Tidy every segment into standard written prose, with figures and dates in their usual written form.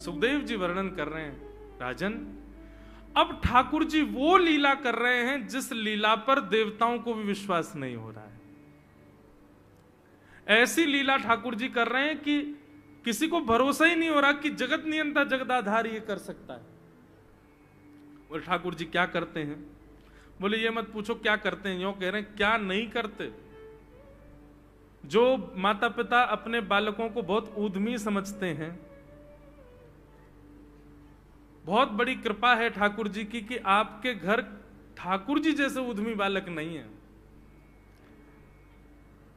सुखदेव जी वर्णन कर रहे हैं, राजन अब ठाकुर जी वो लीला कर रहे हैं जिस लीला पर देवताओं को भी विश्वास नहीं हो रहा है। ऐसी लीला ठाकुर जी कर रहे हैं कि किसी को भरोसा ही नहीं हो रहा कि जगत नियंता जगदाधार ये कर सकता है। बोले ठाकुर जी क्या करते हैं? बोले ये मत पूछो क्या करते हैं, यूं कह रहे हैं क्या नहीं करते। जो माता पिता अपने बालकों को बहुत ऊधमी समझते हैं, बहुत बड़ी कृपा है ठाकुर जी की कि आपके घर ठाकुर जी जैसे ऊधमी बालक नहीं है।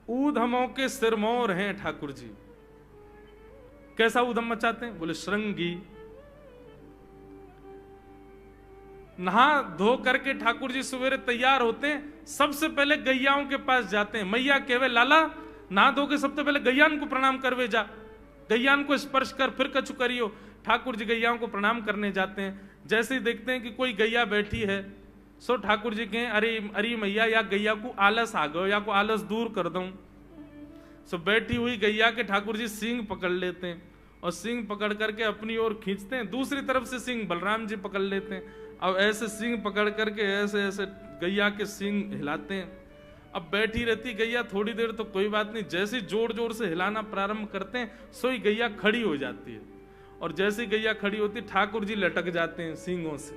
ऊधमों के सिरमौर हैं ठाकुर जी। कैसा ऊधम मचाते हैं? बोले श्रृंगी। नहा धो करके ठाकुर जी सवेरे तैयार होते हैं, सबसे पहले गैयाओं के पास जाते हैं। मैया कहवे लाला नहा धो के सबसे पहले गैयान को प्रणाम करवे जा, गैयान को स्पर्श कर फिर कछु करियो। ठाकुर जी गैयाओं को प्रणाम करने जाते हैं। जैसे ही देखते हैं कि कोई गैया बैठी है, सो ठाकुर जी कहें अरे अरे मैया या गैया को आलस आ गयो, या को आलस दूर कर दूं। सो बैठी हुई गैया के ठाकुर जी सींग पकड़ लेते हैं और सींग पकड़ करके अपनी ओर खींचते हैं। दूसरी तरफ से सींग बलराम जी पकड़ लेते हैं। अब ऐसे सींग पकड़ करके ऐसे ऐसे गैया के सींग हिलाते हैं। अब बैठी रहती गैया थोड़ी देर तो कोई बात नहीं, जैसे जोर जोर से हिलाना प्रारंभ करते हैं सोई गैया खड़ी हो जाती है। और जैसी गैया खड़ी होती ठाकुर जी लटक जाते हैं सींगों से।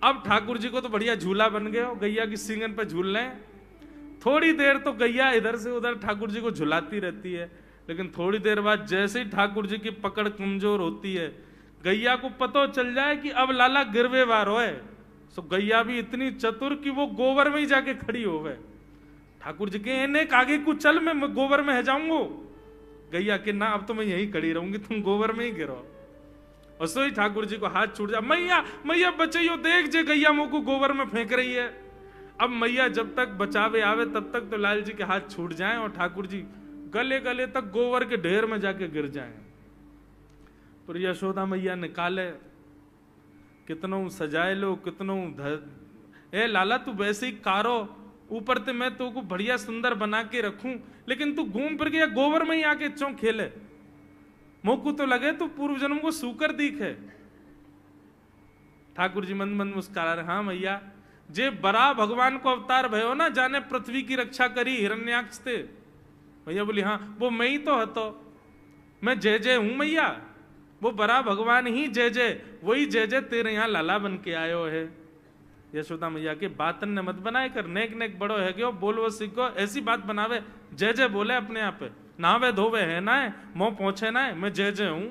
अब ठाकुर जी को तो बढ़िया झूला बन गया हो, गैया की सींगन पे झूल रहे हैं। थोड़ी देर तो गैया इधर से उधर ठाकुर जी को झुलाती रहती है, लेकिन थोड़ी देर बाद जैसे ही ठाकुर जी की पकड़ कमजोर होती है, गैया को पता चल जाए कि अब लाला गिरवे वार होए, सो गैया भी इतनी चतुर कि वो गोबर में ही जाके खड़ी हो गए। ठाकुर जी के इन्हें आगे कुछ चल, मैं गोबर में है जाऊंगो। गैया के ना अब तो मैं यहीं खड़ी रहूंगी, तुम गोबर में ही गिरो। और सोई ठाकुर जी को हाथ छूट जा, मैया मैया बचाइयो, देख जे गैया मुंह को गोबर में फेंक रही है। अब मैया जब तक बचावे आवे तब तक तो लाल जी के हाथ छूट जाएं और ठाकुर जी गले गले तक गोबर के ढेर में जाके गिर जाएं। पर यशोदा मैया निकाले, कितनों सजाए लो, कितनों ए लाला तू वैसे ही कारो, ऊपर ते मैं तो को बढ़िया सुंदर बना के रखूं, लेकिन तू घूम फिर के गोबर में ही आके चौं खेले। मोकू तो लगे तू पूर्व जन्म को सूकर दिखे। ठाकुर जी मंद मंद मुस्कुरा रहे, हाँ मैया जे बरा भगवान को अवतार भयो ना, जाने पृथ्वी की रक्षा करी हिरण्याक्ष थे। मैया बोली हाँ वो मैं ही तो हतो, मैं जय जय हूं मैया, वो बरा भगवान ही जय जय, वही जय जय तेरे यहाँ लाला बन के आयो है। यशोदा मैया के बातन ने मत बनाए कर, नेक नेक बड़ो है क्यों, बोलो सीखो, ऐसी बात बनावे, जय जय बोले अपने आप पे, नहावे धोवे है ना है, मोह पहुंचे ना है, मैं जय जय हूं।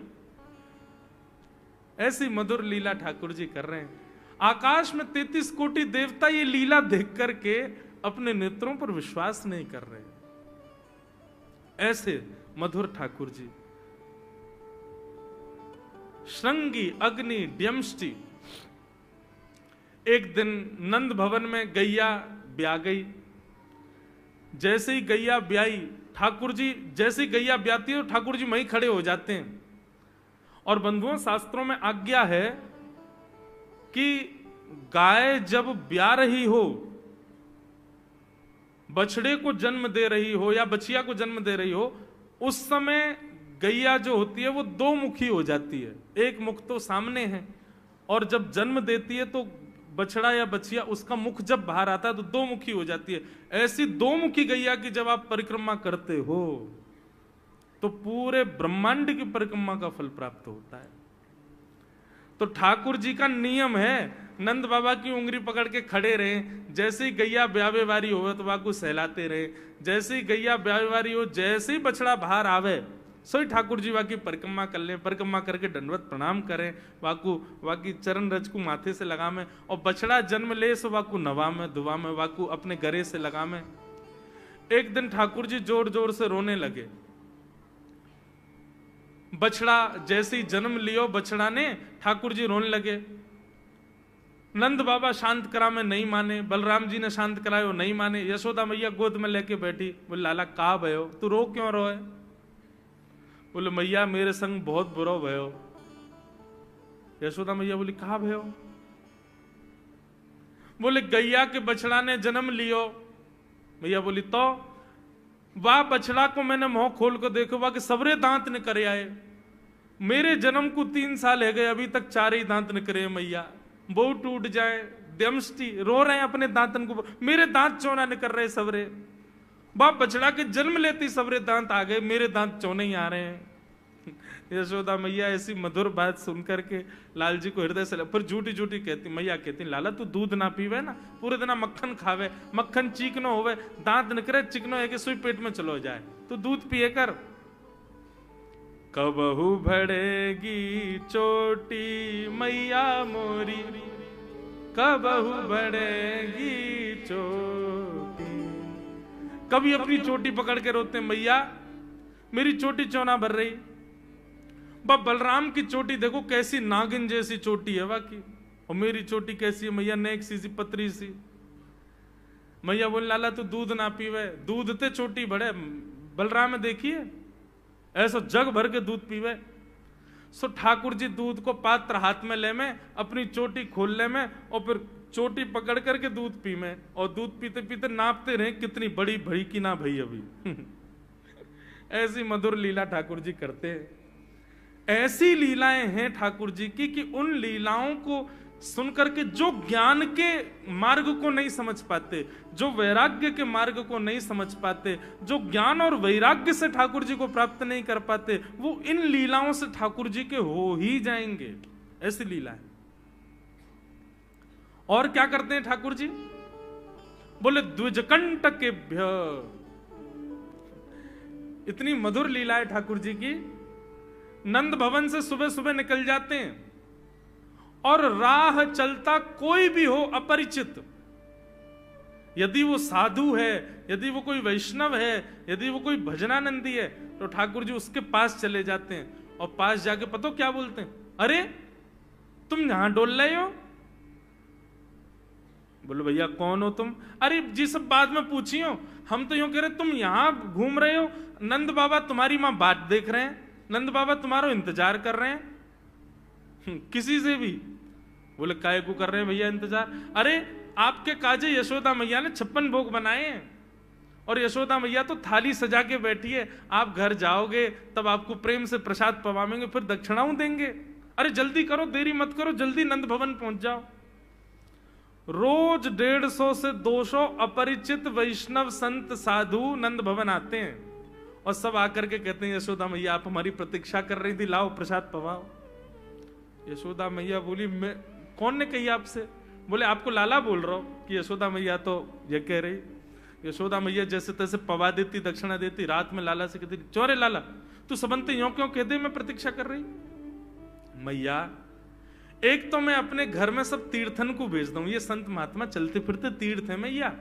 ऐसी मधुर लीला ठाकुर जी कर रहे हैं। आकाश में 33 कोटि देवता ये लीला देख करके अपने नेत्रों पर विश्वास नहीं कर रहे। ऐसे मधुर ठाकुर जी। श्रृंगी अग्नि ड्यमष्टि। एक दिन नंद भवन में गैया ब्याह गई। जैसे ही गैया ब्याई, ठाकुर जी जैसे ही गैया ब्याती है ठाकुर जी वहीं खड़े हो जाते हैं। और बंधुओं शास्त्रों में आज्ञा है कि गाय जब ब्याह रही हो, बछड़े को जन्म दे रही हो या बछिया को जन्म दे रही हो, उस समय गैया जो होती है वो दो मुखी हो जाती है। एक मुख तो सामने है, और जब जन्म देती है तो बछड़ा या बछिया उसका मुख जब बाहर आता है तो दो मुखी हो जाती है। ऐसी दो मुखी गैया की जब आप परिक्रमा करते हो तो पूरे ब्रह्मांड की परिक्रमा का फल प्राप्त होता है। तो ठाकुर जी का नियम है, नंद बाबा की उंगली पकड़ के खड़े रहे, जैसे ही गैया ब्यावे वारी हो तो वाकू सहलाते रहे, जैसे ही गैया ब्यावे वारी हो, जैसे ही बछड़ा बाहर आवे सोई ठाकुर जी वाकी परिक्रमा कर लें, परिक्रमा करके दंडवत प्रणाम करें, वाकू वाकी चरण रज को माथे से लगा में, और बछड़ा जन्म ले सो वाकू नवा में दुआ में वाकू अपने गरे से लगा में। एक दिन ठाकुर जी जोर जोर से रोने लगे। बछड़ा जैसे ही जन्म लियो बछड़ा ने, ठाकुर जी रोने लगे। नंद बाबा शांत करा में नहीं माने, बलराम जी ने शांत करायो नहीं माने। यशोदा मैया गोद में लेके बैठी, बोले लाला का भयो, तू रो क्यों रोए? बोले मैया मेरे संग बहुत बुरा भयो। यशोदा मैया बोली कहा भयो? बोले गैया के बछड़ा ने जन्म लियो। मैया बोली तो वाह बछड़ा को मैंने मुंह खोल कर देखो, वाह के सबरे दांत ने करे आए। मेरे जन्म को 3 साल है गए, अभी तक 4 ही दांत निकले मैया, वो टूट जाए दमष्टी, रो रहे हैं अपने दांतन को, मेरे दांत चौना निकल रहे सवरे, बाप बछड़ा के जन्म लेती सवरे दांत आ गए, मेरे दांत चौने ही आ रहे हैं। यशोदा मैया ऐसी मधुर बात सुन करके लाल जी को हृदय से फिर झूठी झूठी कहती, मैया कहती लाला तू दूध ना पीवे ना, पूरे दिन मक्खन खावे, मक्खन चीकनो होवे, दांत निकले चिकनो है कि सुई पेट में चलो जाए, तू दूध पिए कर। कबहू बढ़ेगी चोटी मैया मोरी, कबहू बढ़ेगी चोटी। कभी अपनी चोटी पकड़ के रोते मैया मेरी चोटी चौना भर रही। बलराम की चोटी देखो कैसी नागिन जैसी चोटी है वाकई, और मेरी चोटी कैसी है मैया, नेक सी पतरी सी। मैया बोल लाला तू दूध ना पीवे, दूध ते चोटी बढ़े, बलराम देखिए ऐसा जग भर के दूध पीवे। सो ठाकुर जी दूध को पात्र हाथ में ले में, अपनी चोटी खोल ले में, और फिर चोटी पकड़ करके दूध पी में, और दूध पीते पीते नापते रहे कितनी बड़ी भई की ना भई अभी। ऐसी मधुर लीला ठाकुर जी करते हैं। ऐसी लीलाएं हैं ठाकुर जी की कि उन लीलाओं को सुनकर के जो ज्ञान के मार्ग को नहीं समझ पाते, जो वैराग्य के मार्ग को नहीं समझ पाते, जो ज्ञान और वैराग्य से ठाकुर जी को प्राप्त नहीं कर पाते, वो इन लीलाओं से ठाकुर जी के हो ही जाएंगे। ऐसी लीला है। और क्या करते हैं ठाकुर जी? बोले द्विजकंटकेभ्य, इतनी मधुर लीला है ठाकुर जी की। नंद भवन से सुबह सुबह निकल जाते हैं, और राह चलता कोई भी हो अपरिचित, यदि वो साधु है, यदि वो कोई वैष्णव है, यदि वो कोई भजनानंदी है, तो ठाकुर जी उसके पास चले जाते हैं, और पास जाके पता क्या बोलते हैं? अरे तुम यहां डोल रहे हो? बोलो भैया कौन हो तुम? अरे जी सब बाद में पूछियो, हम तो यूं कह रहे तुम यहां घूम रहे हो, नंद बाबा तुम्हारी मां बात देख रहे हैं, नंद बाबा तुम्हारा इंतजार कर रहे हैं। किसी से भी? बोले काय को कर रहे हैं भैया इंतजार? अरे आपके काजे यशोदा मैया ने 56 भोग बनाए हैं, और यशोदा मैया तो थाली सजा के बैठी है, आप घर जाओगे तब आपको प्रेम से प्रसाद पवाएंगे, फिर दक्षिणाओं देंगे। अरे जल्दी करो, देरी मत करो, जल्दी नंद भवन पहुंच जाओ। रोज 150 से 200 अपरिचित वैष्णव संत साधु नंद भवन आते हैं, और सब आकर के कहते हैं यशोदा मैया आप हमारी प्रतीक्षा कर रही थी, लाओ प्रसाद पवाओ। यशोदा मैया बोली मैं कौन ने कही आपसे? बोले आपको लाला बोल रहा हूं कि यशोदा मैया तो ये कह रही। यशोदा मैया जैसे तैसे पवा देती, दक्षिणा देती, रात में लाला से कहती चोरे लाला तू सबंते यूं क्यों कहते मैं प्रतीक्षा कर रही? मैया एक तो मैं अपने घर में सब तीर्थन को भेज दूं, ये संत महात्मा चलते फिरते तीर्थ है मैया,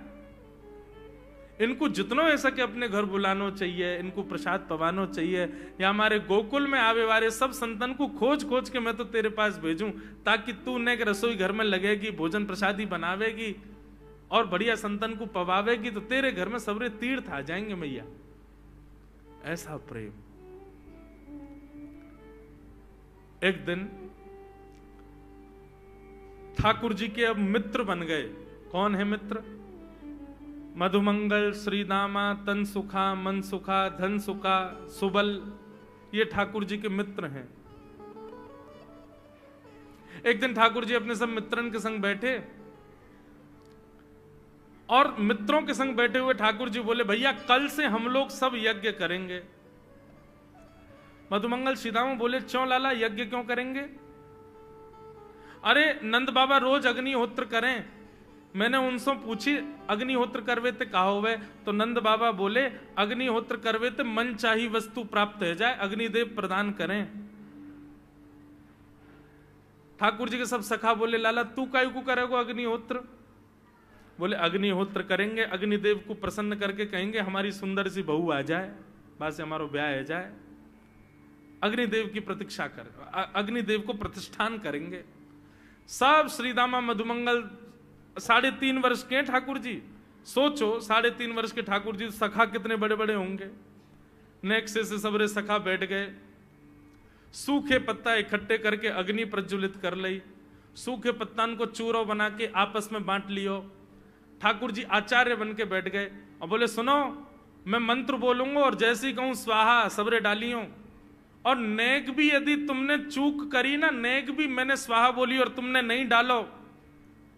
इनको जितना ऐसा कि अपने घर बुलाना चाहिए, इनको प्रसाद पवाना चाहिए, या हमारे गोकुल में आवे वाले सब संतन को खोज खोज के मैं तो तेरे पास भेजूं, ताकि तू ने रसोई घर में लगेगी, भोजन प्रसादी बनावेगी और बढ़िया संतन को पवावेगी, तो तेरे घर में सबरे तीर्थ आ जाएंगे मैया। ऐसा प्रेम। एक दिन ठाकुर जी के अब मित्र बन गए। कौन है मित्र? मधुमंगल, श्रीदामा, तन सुखा, मन सुखा, धन सुखा, सुबल, ये ठाकुर जी के मित्र हैं। एक दिन ठाकुर जी अपने सब मित्रन के संग बैठे, और मित्रों के संग बैठे हुए ठाकुर जी बोले भैया कल से हम लोग सब यज्ञ करेंगे। मधुमंगल, श्रीदामा बोले क्यों लाला यज्ञ क्यों करेंगे? अरे नंद बाबा रोज अग्निहोत्र करें, मैंने उनसे पूछी अग्निहोत्र करवे ते कहा हुए, तो नंद बाबा बोले अग्निहोत्र करवे ते मन चाही वस्तु प्राप्त हो जाए, अग्निदेव प्रदान करें। ठाकुर जी के सब सखा बोले लाला तू काय को करेगो अग्निहोत्र? बोले अग्निहोत्र करेंगे, अग्निदेव को प्रसन्न करके कहेंगे हमारी सुंदर सी बहू आ जाए, बस हमारा ब्याह हो जाए। अग्निदेव की प्रतीक्षा कर, अग्निदेव को प्रतिष्ठान करेंगे। सब श्रीदामा मधुमंगल 3.5 वर्ष के ठाकुर जी, सोचो 3.5 वर्ष के ठाकुर जी, सखा कितने बड़े बड़े होंगे। नेक्से से सबरे सखा बैठ गए, सूखे पत्ता इकट्ठे करके अग्नि प्रज्वलित कर ली, सूखे पत्तान को चूरो बना के आपस में बांट लियो। ठाकुर जी आचार्य बन के बैठ गए और बोले सुनो मैं मंत्र बोलूंगा और जैसे ही कहूं स्वाहा सबरे डालियो, और नेक भी यदि तुमने चूक करी ना, नेक भी मैंने स्वाहा बोली और तुमने नहीं डालो,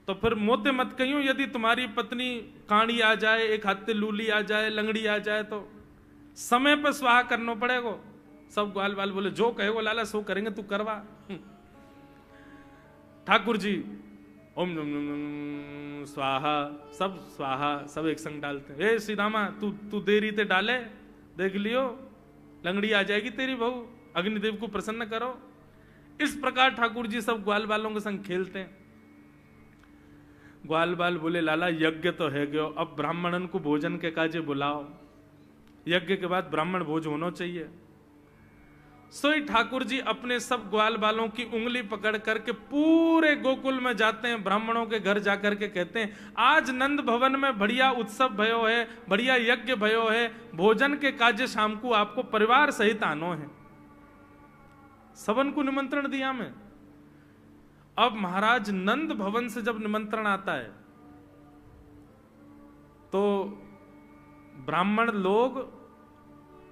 तो फिर मोते मत कहियो। यदि तुम्हारी पत्नी कांडी आ जाए, एक हाथे लूली आ जाए, लंगड़ी आ जाए, तो समय पर स्वाहा करना पड़ेगा। सब ग्वाल बाल बोले जो कहे वो लाला सो करेंगे, तू करवा। ठाकुर जी ओम नम नम नम स्वाहा, सब स्वाहा, सब एक संग डालते। हे श्री रामा, तू देरी ते डाले, देख लियो लंगड़ी आ जाएगी तेरी बहू, अग्निदेव को प्रसन्न करो। इस प्रकार ठाकुर जी सब ग्वाल बालों के संग खेलते हैं। ग्वाल बाल बोले लाला यज्ञ तो है गयो, अब ब्राह्मणन को भोजन के काजे बुलाओ, यज्ञ के बाद ब्राह्मण भोज होना चाहिए। सोई ठाकुर जी अपने सब ग्वाल बालों की उंगली पकड़ करके पूरे गोकुल में जाते हैं, ब्राह्मणों के घर जाकर के कहते हैं आज नंद भवन में बढ़िया उत्सव भयो है, बढ़िया यज्ञ भयो है, भोजन के काजे शाम को आपको परिवार सहित आनो है। सबन को निमंत्रण दिया मैं। अब महाराज नंद भवन से जब निमंत्रण आता है तो ब्राह्मण लोग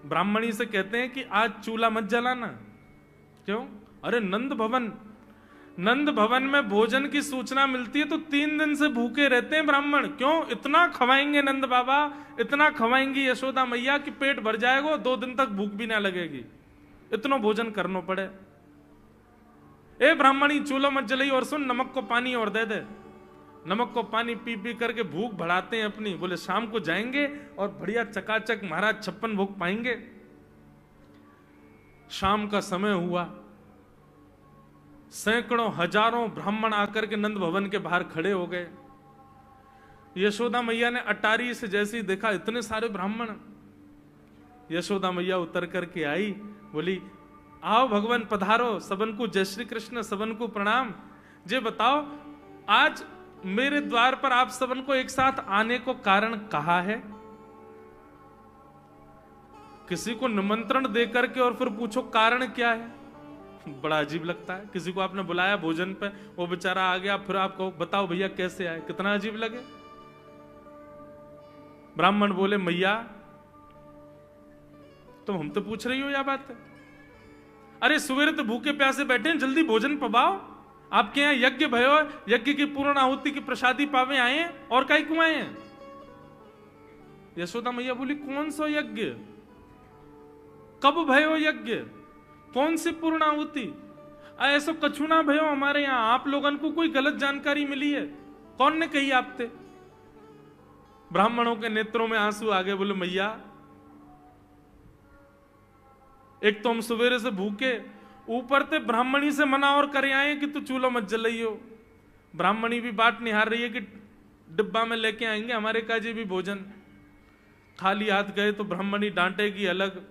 ब्राह्मणी से कहते हैं कि आज चूल्हा मत जलाना। क्यों? अरे नंद भवन में भोजन की सूचना मिलती है तो 3 दिन से भूखे रहते हैं ब्राह्मण। क्यों? इतना खवाएंगे नंद बाबा, इतना खवाएंगी यशोदा मैया कि पेट भर जाएगा, 2 दिन तक भूख भी ना लगेगी, इतना भोजन करना पड़े। ए ब्राह्मणी चूल्हा मत जलाई, और सुन नमक को पानी और दे दे। नमक को पानी पी पी करके भूख बढ़ाते हैं अपनी। बोले शाम को जाएंगे और बढ़िया चकाचक महाराज 56 भोग पाएंगे। शाम का समय हुआ, सैकड़ों हजारों ब्राह्मण आकर के नंद भवन के बाहर खड़े हो गए। यशोदा मैया ने अटारी से जैसे ही देखा इतने सारे ब्राह्मण, यशोदा मैया उतर करके आई, बोली आओ भगवान पधारो, सबन को जय श्री कृष्ण, सबन को प्रणाम। जे बताओ आज मेरे द्वार पर आप सबन को एक साथ आने को कारण कहा है? किसी को निमंत्रण देकर के और फिर पूछो कारण क्या है, बड़ा अजीब लगता है। किसी को आपने बुलाया भोजन पे, वो बेचारा आ गया, फिर आप कहो बताओ भैया कैसे आए, कितना अजीब लगे। ब्राह्मण बोले मैया तुम हमसे पूछ रही हो या बात है? अरे सवेरे तो भूखे प्यासे बैठे हैं, जल्दी भोजन पवाओ। आपके यहां यज्ञ भयो, यज्ञ की पूर्ण आहुति की प्रसादी पावे आए हैं, और काई क्यों आए हैं? यशोदा मैया बोली कौन सा यज्ञ, कब भयो यज्ञ, कौन सी पूर्ण आहुति? ऐसा कछु ना भयो हमारे यहां, आप लोगों को कोई गलत जानकारी मिली है, कौन ने कही आपसे? ब्राह्मणों के नेत्रों में आंसू आ गए। बोले मैया एक तो हम सवेरे से भूखे, ऊपर ते ब्राह्मणी से मना और करे आए कि तू चूल्हा मत जलाइयो। ब्राह्मणी भी बाट निहार रही है कि डिब्बा में लेके आएंगे हमारे काजी भी भोजन। खाली हाथ गए तो ब्राह्मणी डांटेगी अलग।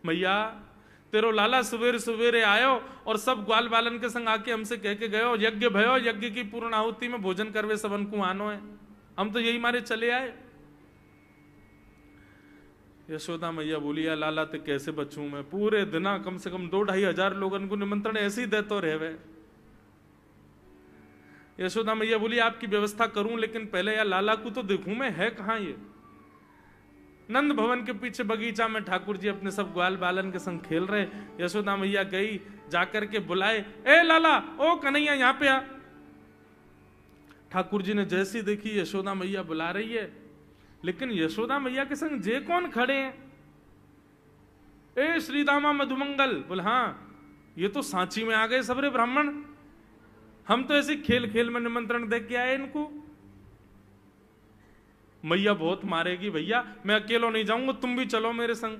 मैया तेरो लाला सवेरे सवेरे आयो और सब ग्वाल बालन के संग आके हमसे कह के गयो यज्ञ भयो, यज्ञ की पूर्ण आहुति में भोजन करवे सबन को आनो है, हम तो यही मारे चले आए। यशोदा मैया बोली या लाला ते कैसे बचूं मैं, पूरे दिना कम से कम 2-2.5 हजार लोगन को निमंत्रण ऐसे ही देते रहे। यशोदा मैया बोली आपकी व्यवस्था करूं, लेकिन पहले या लाला को तो देखूं मैं, है कहां ये। नंद भवन के पीछे बगीचा में ठाकुर जी अपने सब ग्वाल बालन के संग खेल रहे। यशोदा मैया गई, जाकर के बुलाए, ए लाला, ओ कन्हैया यहां पे आ। ठाकुर जी ने जैसी देखी यशोदा मैया बुला रही है, लेकिन यशोदा मैया के संग जे कौन खड़े हैं? ए श्रीदामा मधुमंगल। बोले हाँ, ये तो सांची में आ गए सबरे ब्राह्मण, हम तो ऐसे खेल खेल में निमंत्रण दे के आए इनको। मैया बहुत मारेगी भैया, मैं अकेला नहीं जाऊंगा, तुम भी चलो मेरे संग।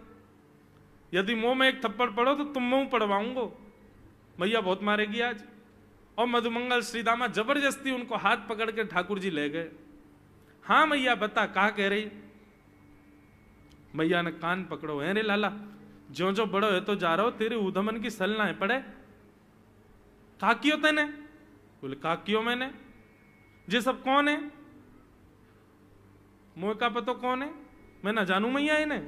यदि मुंह में एक थप्पड़ पड़ो तो तुम मुंह पड़वाऊंगा, मैया बहुत मारेगी आज। और मधुमंगल श्रीदामा जबरदस्ती उनको हाथ पकड़ के ठाकुर जी ले गए। हाँ मैया बता, कहा कह रही? मैया ने कान पकड़ो, है रे लाला, ज्यो जो बड़ो है तो जा रहा हो, तेरे उधमन की सल ना है पड़े। कहा क्यों तेने? बोले कहा क्यों मैंने, ये सब कौन है? मुझे का पता कौन है, मैं ना जानू मैया इन्हें।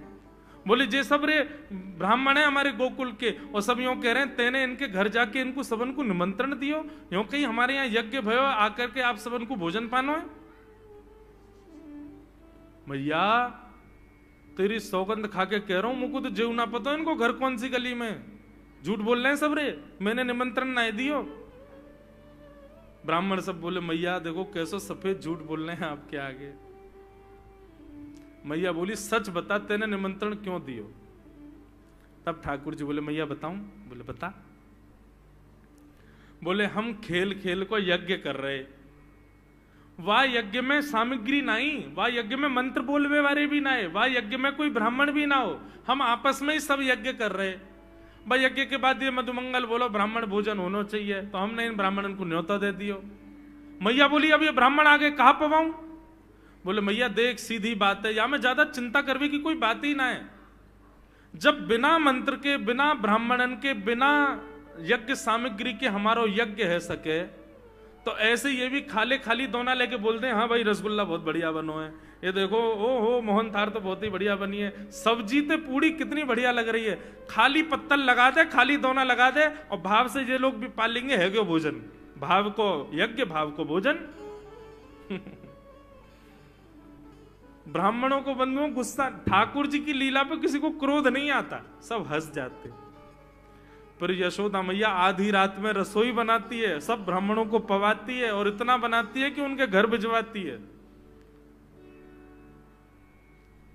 बोले जे सब रे ब्राह्मण है हमारे गोकुल के, और सब यूं कह रहे हैं तेने इनके घर जाके इनको सबन को निमंत्रण दियो, यूं कहीं हमारे यहाँ यज्ञ भयो आकर के आप सबन को भोजन पानो है। मैया तेरी सौगंध खा के कह रहा हूं, मुझको तो जेव ना पता इनको घर कौन सी गली में। झूठ बोल रहे हैं सब रे, मैंने निमंत्रण ना दियो। ब्राह्मण सब बोले मैया देखो कैसो सफेद झूठ बोल रहे हैं आपके आगे। मैया बोली सच बता तेने निमंत्रण क्यों दियो। तब ठाकुर जी बोले मैया बताऊं? बोले बता। बोले हम खेल खेल को यज्ञ कर रहे, वाह यज्ञ में सामग्री नहीं, वाह यज्ञ में मंत्र बोलवे वाले भी ना है, वाह यज्ञ में कोई ब्राह्मण भी ना हो, हम आपस में ही सब यज्ञ कर रहे। भाई यज्ञ के बाद ये मधुमंगल बोलो ब्राह्मण भोजन होना चाहिए, तो हमने इन ब्राह्मणों को न्योता दे दियो। मैया बोली अब ये ब्राह्मण आगे कहां पवाऊं? बोले मैया देख सीधी बात है, या में ज्यादा चिंता करवे की कोई बात ही ना है। जब बिना मंत्र के, बिना ब्राह्मणन के, बिना यज्ञ सामग्री के हमारो यज्ञ है सके, तो ऐसे ये भी खाली खाली दोना लेके बोलते हैं हाँ भाई रसगुल्ला बहुत बढ़िया बनो है, ये देखो ओ हो मोहन थार तो बहुत ही बढ़िया बनी है, सब्जी ते पूरी कितनी बढ़िया लग रही है, खाली पत्तल लगा दे, खाली दोना लगा दे, और भाव से ये लोग भी पाल लेंगे है क्यों भोजन, भाव को यज्ञ भाव को भोजन। ब्राह्मणों को बंधुओं गुस्सा, ठाकुर जी की लीला पे किसी को क्रोध नहीं आता, सब हंस जाते। पर यशोदा मैया आधी रात में रसोई बनाती है, सब ब्राह्मणों को पवाती है, और इतना बनाती है कि उनके घर भिजवाती है।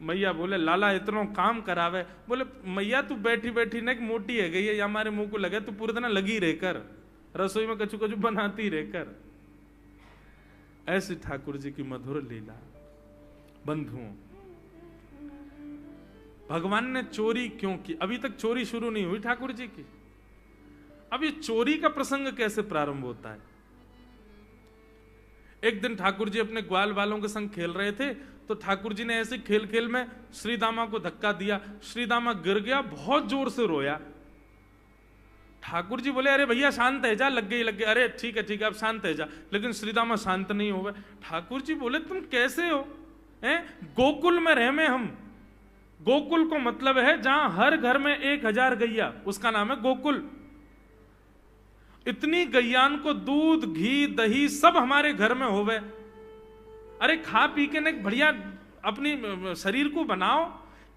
मैया बोले लाला इतना काम करावे। बोले मैया तू बैठी बैठी ना मोटी है गई है, या हमारे मुंह को लगे तू पूरे दिन लगी रहकर रसोई में कचू कचू बनाती रहकर। ऐसी ठाकुर जी की मधुर लीला। बंधुओं भगवान ने चोरी क्यों की? अभी तक चोरी शुरू नहीं हुई ठाकुर जी की। अब ये चोरी का प्रसंग कैसे प्रारंभ होता है? एक दिन ठाकुर जी अपने ग्वाल वालों के संग खेल रहे थे, तो ठाकुर जी ने ऐसे खेल खेल में श्रीदामा को धक्का दिया, श्रीदामा गिर गया, बहुत जोर से रोया। ठाकुर जी बोले अरे भैया शांत है जा, लग गई लग गई, अरे ठीक है अब शांत है जा। लेकिन श्रीदामा शांत नहीं हो गए। ठाकुर जी बोले तुम कैसे हो? गोकुल में रह में हम, गोकुल को मतलब है जहां हर घर में 1000 गैया, उसका नाम है गोकुल। इतनी गैयान को दूध घी दही सब हमारे घर में होवे, अरे खा पी के न बढ़िया अपनी शरीर को बनाओ,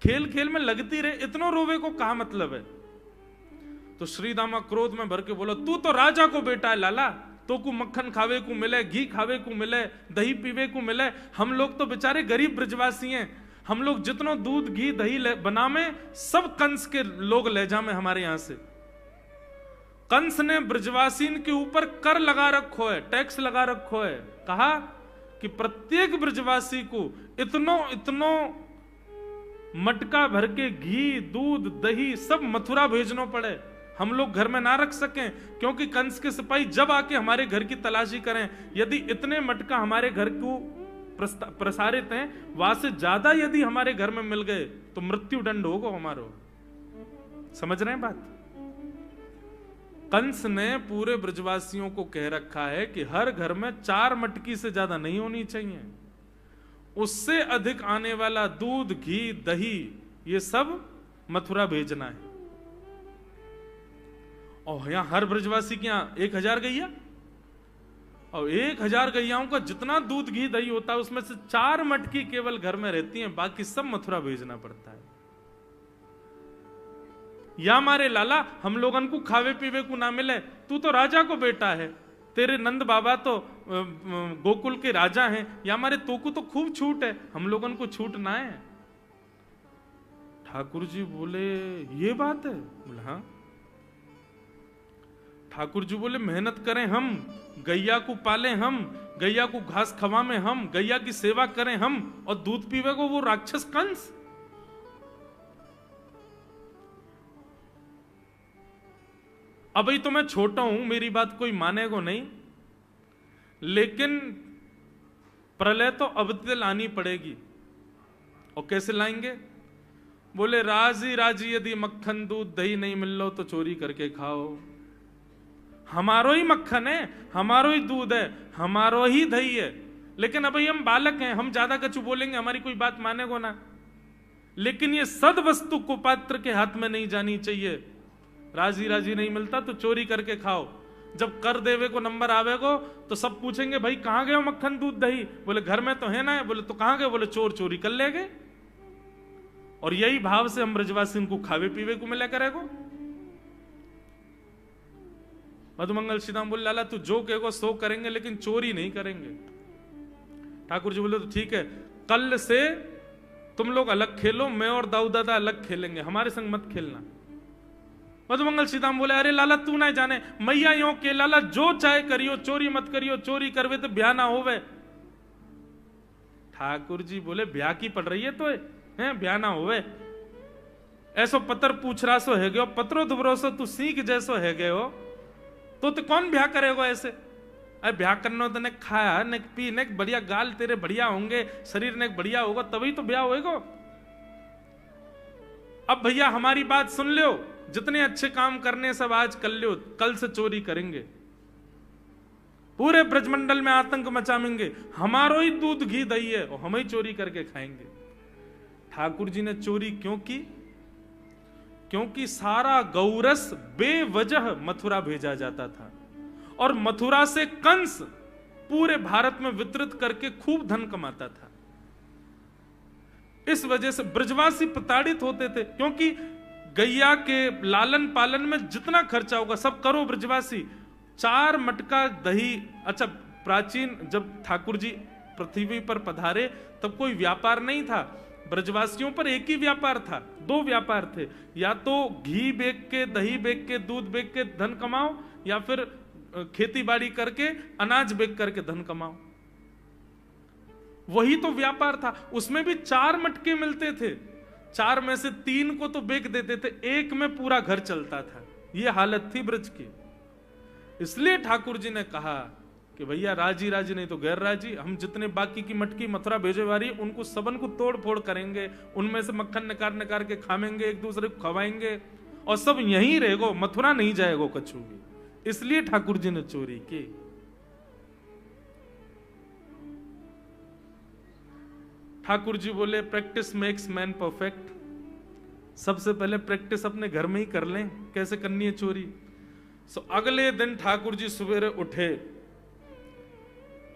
खेल खेल में लगती रहे, इतनो रोवे को कहा मतलब है? तो श्रीदामा क्रोध में भर के बोला तू तो राजा को बेटा है लाला, तो को मक्खन खावे को मिले, घी खावे को मिले, दही पीवे को मिले, हम लोग तो बेचारे गरीब ब्रजवासी हैं, हम लोग जितनो दूध घी दही बना में सब कंस के लोग ले जामे हमारे यहां से। कंस ने ब्रजवासीन के ऊपर कर लगा रखो है, टैक्स लगा रखो है, कहा कि प्रत्येक ब्रजवासी को इतनो मटका भर के घी दूध दही सब मथुरा भेजना पड़े, हम लोग घर में ना रख सकें, क्योंकि कंस के सिपाही जब आके हमारे घर की तलाशी करें, यदि इतने मटका हमारे घर को प्रसारित हैं, वहां से ज्यादा यदि हमारे घर में मिल गए तो मृत्यु दंड होगा हमारो। समझ रहे हैं बात? कंस ने पूरे ब्रजवासियों को कह रखा है कि हर घर में 4 मटकी से ज्यादा नहीं होनी चाहिए, उससे अधिक आने वाला दूध घी दही ये सब मथुरा भेजना है। और यहां हर ब्रजवासी के यहां 1000 गैया, और 1000 गैयाओं का जितना दूध घी दही होता है उसमें से 4 मटकी केवल घर में रहती हैं, बाकी सब मथुरा भेजना पड़ता है। या मारे लाला हम लोगन को खावे पीवे को ना मिले, तू तो राजा को बेटा है, तेरे नंद बाबा तो गोकुल के राजा हैं, या मारे तो को तो खूब छूट है, हम लोगन को छूट ना है। ठाकुर जी बोले ये बात है? बोले हाँ। ठाकुर जी बोले मेहनत करें हम, गैया को पाले हम, गैया को घास खवा में हम, गैया की सेवा करें हम, और दूध पीवे को वो राक्षस कंस। अभी तो मैं छोटा हूं, मेरी बात कोई मानेगा नहीं, लेकिन प्रलय तो अब तक लानी पड़ेगी। और कैसे लाएंगे? बोले राजी राजी यदि मक्खन दूध दही नहीं मिल लो तो चोरी करके खाओ, हमारो ही मक्खन है, हमारो ही दूध है, हमारो ही दही है, लेकिन अभी हम बालक हैं, हम ज्यादा कछु बोलेंगे हमारी कोई बात मानेगो ना। लेकिन ये सद वस्तु कुपात्र के हाथ में नहीं जानी चाहिए। राजी राजी नहीं मिलता तो चोरी करके खाओ, जब कर देवे को नंबर आवेगो तो सब पूछेंगे भाई कहां गए मक्खन दूध दही? बोले घर में तो है ना। बोले तो कहां गए? बोले चोर चोरी कर ले गए। और यही भाव से हम ब्रजवासी को खावे पीवे को मिला करेगो। मधुमंगल सीताराम बोले लाला तू जो कहेगा सो करेंगे लेकिन चोरी नहीं करेंगे। ठाकुर जी बोले तो ठीक है, कल से तुम लोग अलग खेलो, मैं और दाऊ दादा अलग खेलेंगे, हमारे संग मत खेलना। मधुमंगल सीताराम बोले अरे लाला तू ना जाने, मैया यो के लाला जो चाहे करियो, चोरी मत करियो, चोरी करवे तो ब्याह ना होवे। ठाकुर जी बोले ब्याह की पड़ रही है तो है ब्याह ना होवे, ऐसो पत्र पूछ रहा सो है गयो, पत्रो दुबरो सो तू सीख जैसो है गयो, तो कौन ब्याह करेगा ऐसे? अरे ब्याह करना तो ने खाया ने पी ने बढ़िया गाल तेरे बढ़िया होंगे, शरीर ने बढ़िया होगा तभी तो ब्याह होएगा। अब भैया हमारी बात सुन लो, जितने अच्छे काम करने सब आज कर लो, कल से चोरी करेंगे, पूरे ब्रजमंडल में आतंक मचाएंगे, हमारो ही दूध घी दही है और हम ही चोरी करके खाएंगे। ठाकुर जी ने चोरी क्यों की? क्योंकि सारा गौरस बेवजह मथुरा भेजा जाता था और मथुरा से कंस पूरे भारत में वितरित करके खूब धन कमाता था। इस वजह से ब्रजवासी प्रताड़ित होते थे, क्योंकि गैया के लालन पालन में जितना खर्चा होगा सब करो ब्रजवासी। 4 मटका दही, अच्छा प्राचीन जब ठाकुर जी पृथ्वी पर पधारे तब कोई व्यापार नहीं था, ब्रजवासियों पर एक ही व्यापार था, 2 व्यापार थे, या तो घी बेच के, दही बेच के, दूध बेच के धन कमाओ, या फिर खेती बाड़ी करके अनाज बेच करके धन कमाओ। वही तो व्यापार था। उसमें भी 4 मटके मिलते थे, 4 में से 3 को तो बेच देते थे, 1 में पूरा घर चलता था। यह हालत थी ब्रज की। इसलिए ठाकुर जी ने कहा कि भैया राजी राजी नहीं तो गैर राजी, हम जितने बाकी की मटकी मथुरा भेजे वाली उनको सबन को तोड़ फोड़ करेंगे, उनमें से मक्खन निकाल निकाल के खाएंगे, एक दूसरे को खवाएंगे और सब यहीं रहेगो, मथुरा नहीं जाएगो कछु भी। इसलिए ठाकुर जी ने चोरी की। ठाकुर जी बोले प्रैक्टिस मेक्स मैन परफेक्ट। सबसे पहले प्रैक्टिस अपने घर में ही कर लें कैसे करनी है चोरी। अगले दिन ठाकुर जी सवेरे उठे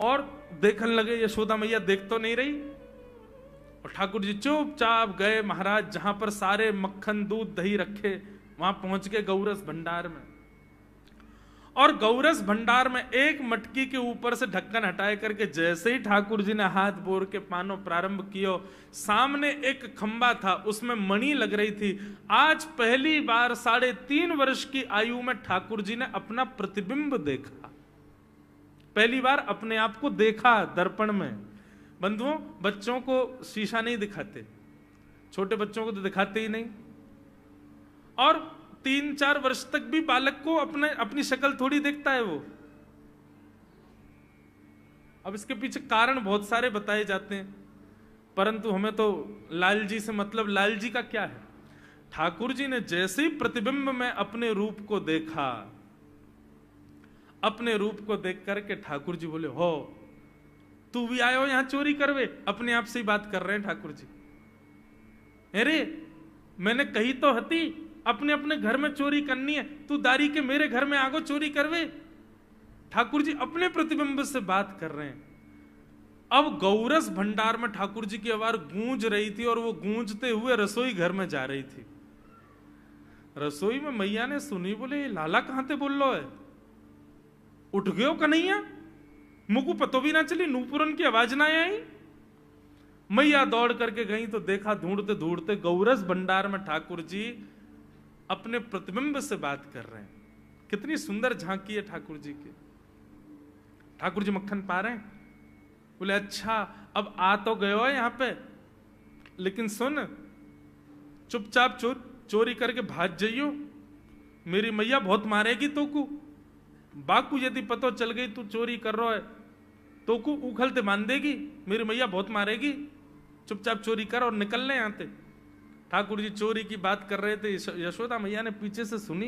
और देखने लगे यशोदा मैया देख तो नहीं रही, और ठाकुर जी चुपचाप गए महाराज जहां पर सारे मक्खन दूध दही रखे, वहां पहुंच गए गौरस भंडार में। और गौरस भंडार में एक मटकी के ऊपर से ढक्कन हटाए करके जैसे ही ठाकुर जी ने हाथ बोर के पानो प्रारंभ किया, सामने एक खंबा था, उसमें मणि लग रही थी। आज पहली बार 3.5 वर्ष की आयु में ठाकुर जी ने अपना प्रतिबिंब देखा, पहली बार अपने आप को देखा दर्पण में। बंधुओं, बच्चों को शीशा नहीं दिखाते, छोटे बच्चों को तो दिखाते ही नहीं, और 3-4 वर्ष तक भी बालक को अपनी शक्ल थोड़ी देखता है वो। अब इसके पीछे कारण बहुत सारे बताए जाते हैं, परंतु हमें तो लाल जी से मतलब, लाल जी का क्या है? ठाकुर जी ने जैसे ही प्रतिबिंब में अपने रूप को देखा, अपने रूप को देख करके ठाकुर जी बोले हो तू भी आयो यहां चोरी करवे। अपने आप से ही बात कर रहे हैं ठाकुर जी। अरे मैंने कही तो हती अपने अपने घर में चोरी करनी है, तू दारी के मेरे घर में आगो चोरी करवे। ठाकुर जी अपने प्रतिबिंब से बात कर रहे हैं। अब गौरस भंडार में ठाकुर जी की आवाज गूंज रही थी और वो गूंजते हुए रसोई घर में जा रही थी। रसोई में मैया ने सुनी, बोले लाला कहां ते बोल लो है, उठ गयो कन्हैया, मुझको पतो भी ना चली, नूपुरन की आवाज ना आई। मैया दौड़ करके गई तो देखा ढूंढते ढूंढते गौरस भंडार में ठाकुर जी अपने प्रतिबिंब से बात कर रहे हैं। कितनी सुंदर झांकी है ठाकुर जी की। ठाकुर जी मक्खन पा रहे हैं, बोले अच्छा अब आ तो गए हो यहां पे, लेकिन सुन चुपचाप चोरी करके भाग जाइयो, मेरी मैया बहुत मारेगी तो को। बाकू यदि पतो चल गई तू चोरी कर रहा है तो को उखलते मान देगी, मेरी मैया बहुत मारेगी, चुपचाप चोरी कर और निकल ले यहां से। ठाकुर जी चोरी की बात कर रहे थे, यशोदा मैया ने पीछे से सुनी,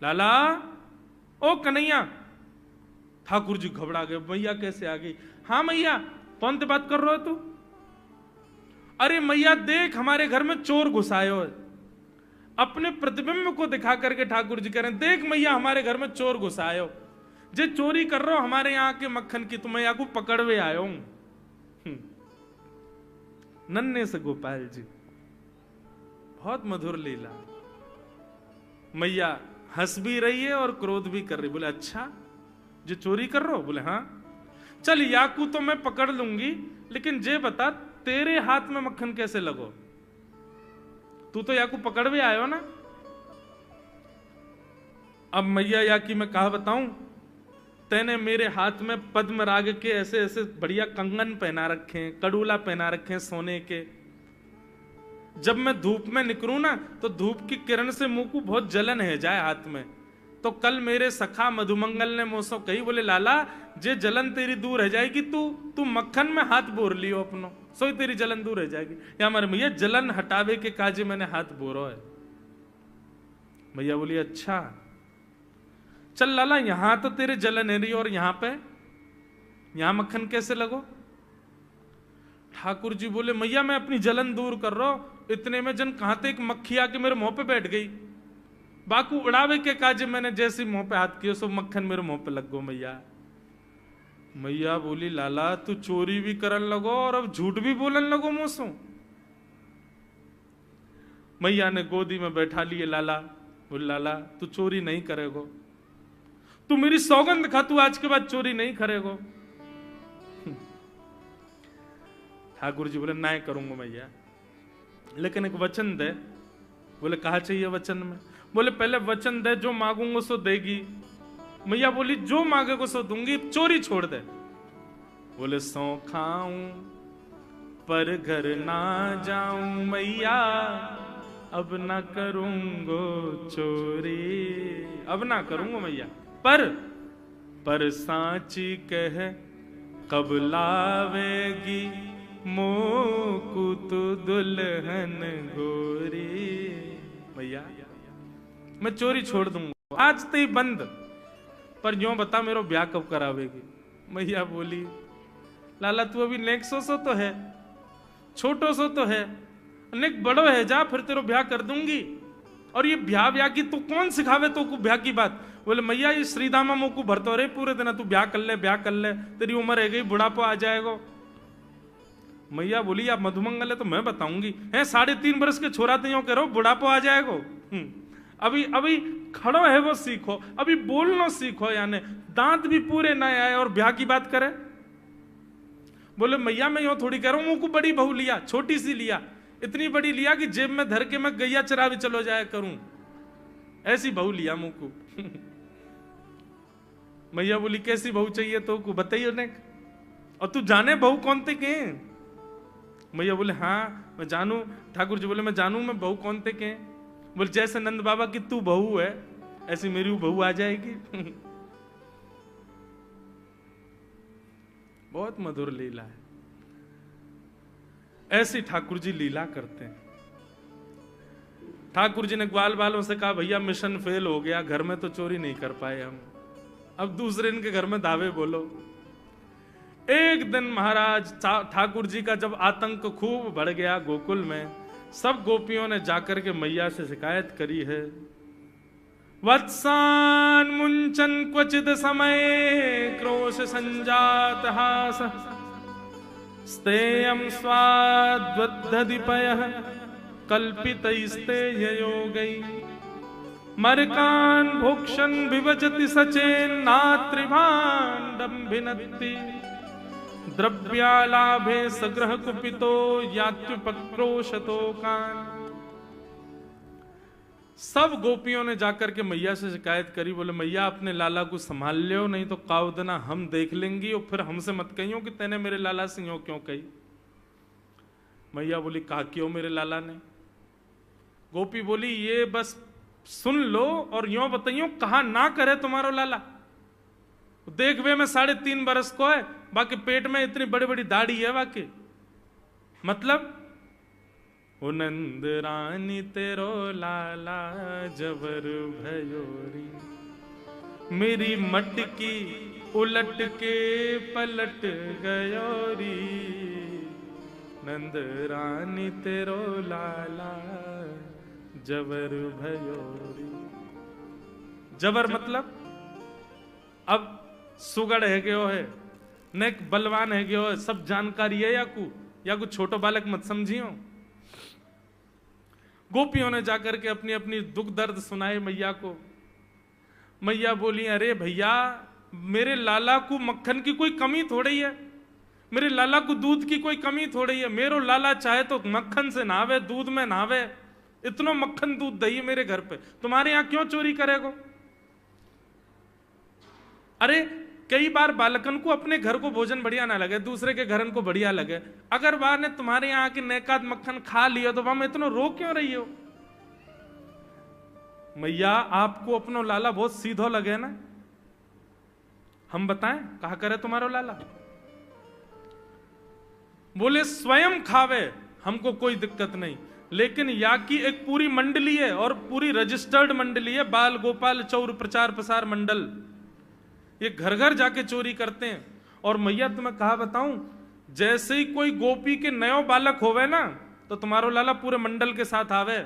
लाला ओ कन्हैया। ठाकुर जी घबरा गए, मैया कैसे आ गई? हाँ मैया, कौन से बात कर रहे हो तू? अरे मैया देख हमारे घर में चोर घुसायो है। अपने प्रतिबिंब को दिखा करके ठाकुर जी कह रहे हैं, देख मैया हमारे घर में चोर घुसायो, जे चोरी कर रहे हो हमारे यहाँ के मक्खन की, तुम्हें यहाँ को पकड़वे आयो हूं। नन्हे से गोपाल जी, बहुत मधुर लीला। मैया हंस भी रही है और क्रोध भी कर रही। बोले अच्छा जो चोरी कर रहे हो? बोले हाँ। चल याकू तो मैं पकड़ लूंगी, लेकिन जे बता तेरे हाथ में मक्खन कैसे लगो? तू तो याकू पकड़ भी आयो ना। अब मैया याकी मैं कहा बताऊं, तेने मेरे हाथ में पद्म राग के ऐसे ऐसे बढ़िया कंगन पहना रखे हैं, कड़ूला पहना रखे हैं सोने के। जब मैं धूप में निकलूं ना तो धूप की किरण से मुंह को बहुत जलन है जाए हाथ में। तो कल मेरे सखा मधुमंगल ने मोसो कही, बोले लाला जे जलन तेरी दूर रह जाएगी, तू मक्खन में हाथ बोर लियो अपनो, सोई तेरी जलन दूर रह जाएगी। या हमारे भैया जलन हटावे के काजे मैंने हाथ बोरो है। भैया बोली अच्छा चल लाला, यहां तो तेरे जलन है रही और यहां मक्खन कैसे लगो? ठाकुर जी बोले मैया मैं अपनी जलन दूर कर रहा हूं। इतने में जन कहां थे एक मक्खी आके मेरे मुंह पे बैठ गई। बाकू उड़ावे के काजे मैंने जैसे मुंह पे हाथ किया सो मक्खन मेरे मुंह पे लग गो। मैया बोली लाला तू चोरी भी करन लगो और अब झूठ भी बोलन लगो मुंह। मैया ने गोदी में बैठा लिए लाला। बोले लाला तू चोरी नहीं करेगो, तू मेरी सौगंध खा, तू आज के बाद चोरी नहीं करेगो। ठाकुर जी बोले ना करूंगा मैया, लेकिन एक वचन दे। बोले कहा चाहिए वचन में? बोले पहले वचन दे, जो मांगूंगा सो देगी। मैया बोली जो मांगेगा सो दूंगी, चोरी छोड़ दे। बोले सौ खाऊं पर घर ना जाऊं मैया, अब ना करूंगो चोरी, अब ना करूंगा मैया। पर सांची कह कब लावेगी मोकू तू दुल्हन गोरी। भैया मैं चोरी छोड़ दूंगा आज तो ही बंद, पर यूं बता मेरा ब्याह कब करावेगी? मैया बोली लाला तू अभी नेक सो तो है, छोटो सो तो है, नेक बड़ो है, जा फिर तेरो ब्याह कर दूंगी। और ये ब्याह की तू कौन सिखावे तो को ब्याह की बात? बोले मैया ये श्रीदामा मुंह को भरतो रे पूरे दिन, तू ब्याह कर ले, तेरी उम्र है गई, बुढ़ापो आ जाएगा। मैया बोली आप मधुमंगल है तो मैं बताऊंगी, है 3.5 बरस के छोरा तो यूं करो बुढ़ापो आ जाएगा। अभी खड़ो है वो सीखो, अभी बोलना सीखो, यानी दांत भी पूरे ना आए और ब्याह की बात करे। बोले मैया मैं यूं थोड़ी कह रहा हूं, मुंह को बड़ी बहू लिया, छोटी सी लिया, इतनी बड़ी लिया कि जेब में धर के मैं गैया चरा भी चलो जाया करूं, ऐसी बहू लिया मुंह को। मैया बोली कैसी बहू चाहिए तो को बताइए ने, और तू जाने बहू कौन थे के? मैया बोले हाँ मैं जानू। ठाकुर जी बोले मैं जानू मैं बहू कौन थे के? बोले जैसे नंद बाबा की तू बहू है ऐसी मेरी बहू आ जाएगी। बहुत मधुर लीला है, ऐसी ठाकुर जी लीला करते हैं। ठाकुर जी ने ग्वाल बालों से कहा भैया मिशन फेल हो गया, घर में तो चोरी नहीं कर पाए हम, अब दूसरे इनके घर में दावे बोलो। एक दिन महाराज ठाकुर जी का जब आतंक खूब बढ़ गया गोकुल में, सब गोपियों ने जाकर के मैया से शिकायत करी है। वत्सान मुंचन क्वचित समय क्रोश संजात हास, स्तेयं स्वाद्वद्धिपयः कल्पितैस्ते योगै, मरकान भोक्षन विवजति सचेन्नात्रिभाण्डं भिनत्ति, द्रव्यालाभे सग्रह कुपितो यात्युपक्रोशतो कान। सब गोपियों ने जाकर के मैया से शिकायत करी। बोले मैया अपने लाला को संभाल लियो, नहीं तो कावदना हम देख लेंगी और फिर हमसे मत कहियो कि तेने मेरे लाला से यूं क्यों कही। मैया बोली कहा क्यों मेरे लाला ने? गोपी बोली ये बस सुन लो और यूं बताइयो कहा ना करे तुम्हारो लाला। देख वे में 3.5 बरस को है, बाकी पेट में इतनी बड़ी बड़ी दाढ़ी है बाकी, मतलब ओ नंद रानी तेरो लाला जबर भयोरी, मेरी मटकी उलट के पलट गयोरी, नंद रानी तेरो लाला जबर भयोरी। जबर मतलब अब सुगड़ है गयो है, नेक बलवान है गयो है, सब जानकारी है या कुछ छोटो बालक मत समझियो। गोपियों ने जाकर के अपनी अपनी दुख दर्द सुनाए मैया को। मैया बोली, अरे भैया मेरे लाला को मक्खन की कोई कमी थोड़ी है, मेरे लाला को दूध की कोई कमी थोड़ी है। मेरो लाला चाहे तो मक्खन से नहावे, दूध में नहावे, इतना मक्खन दूध दही मेरे घर पे, तुम्हारे यहां क्यों चोरी करेगो? अरे कई बार बालकन को अपने घर को भोजन बढ़िया ना लगे, दूसरे के घर को बढ़िया लगे, अगर बार ने तुम्हारे यहाँ के नेकाद मक्खन खा लिया तो वहां में इतना रो क्यों रही हो? मैया आपको अपनो लाला बहुत सीधो लगे ना, हम बताएं कहा करे तुम्हारो लाला? बोले स्वयं खावे हमको कोई दिक्कत नहीं, लेकिन या की एक पूरी मंडली है और पूरी रजिस्टर्ड मंडली है, बाल गोपाल चौर प्रचार प्रसार मंडल, ये घर घर जाके चोरी करते हैं। और मैया तुम्हें कहा बताऊं, जैसे ही कोई गोपी के नयो बालक होवे ना तो तुम्हारो लाला पूरे मंडल के साथ आवे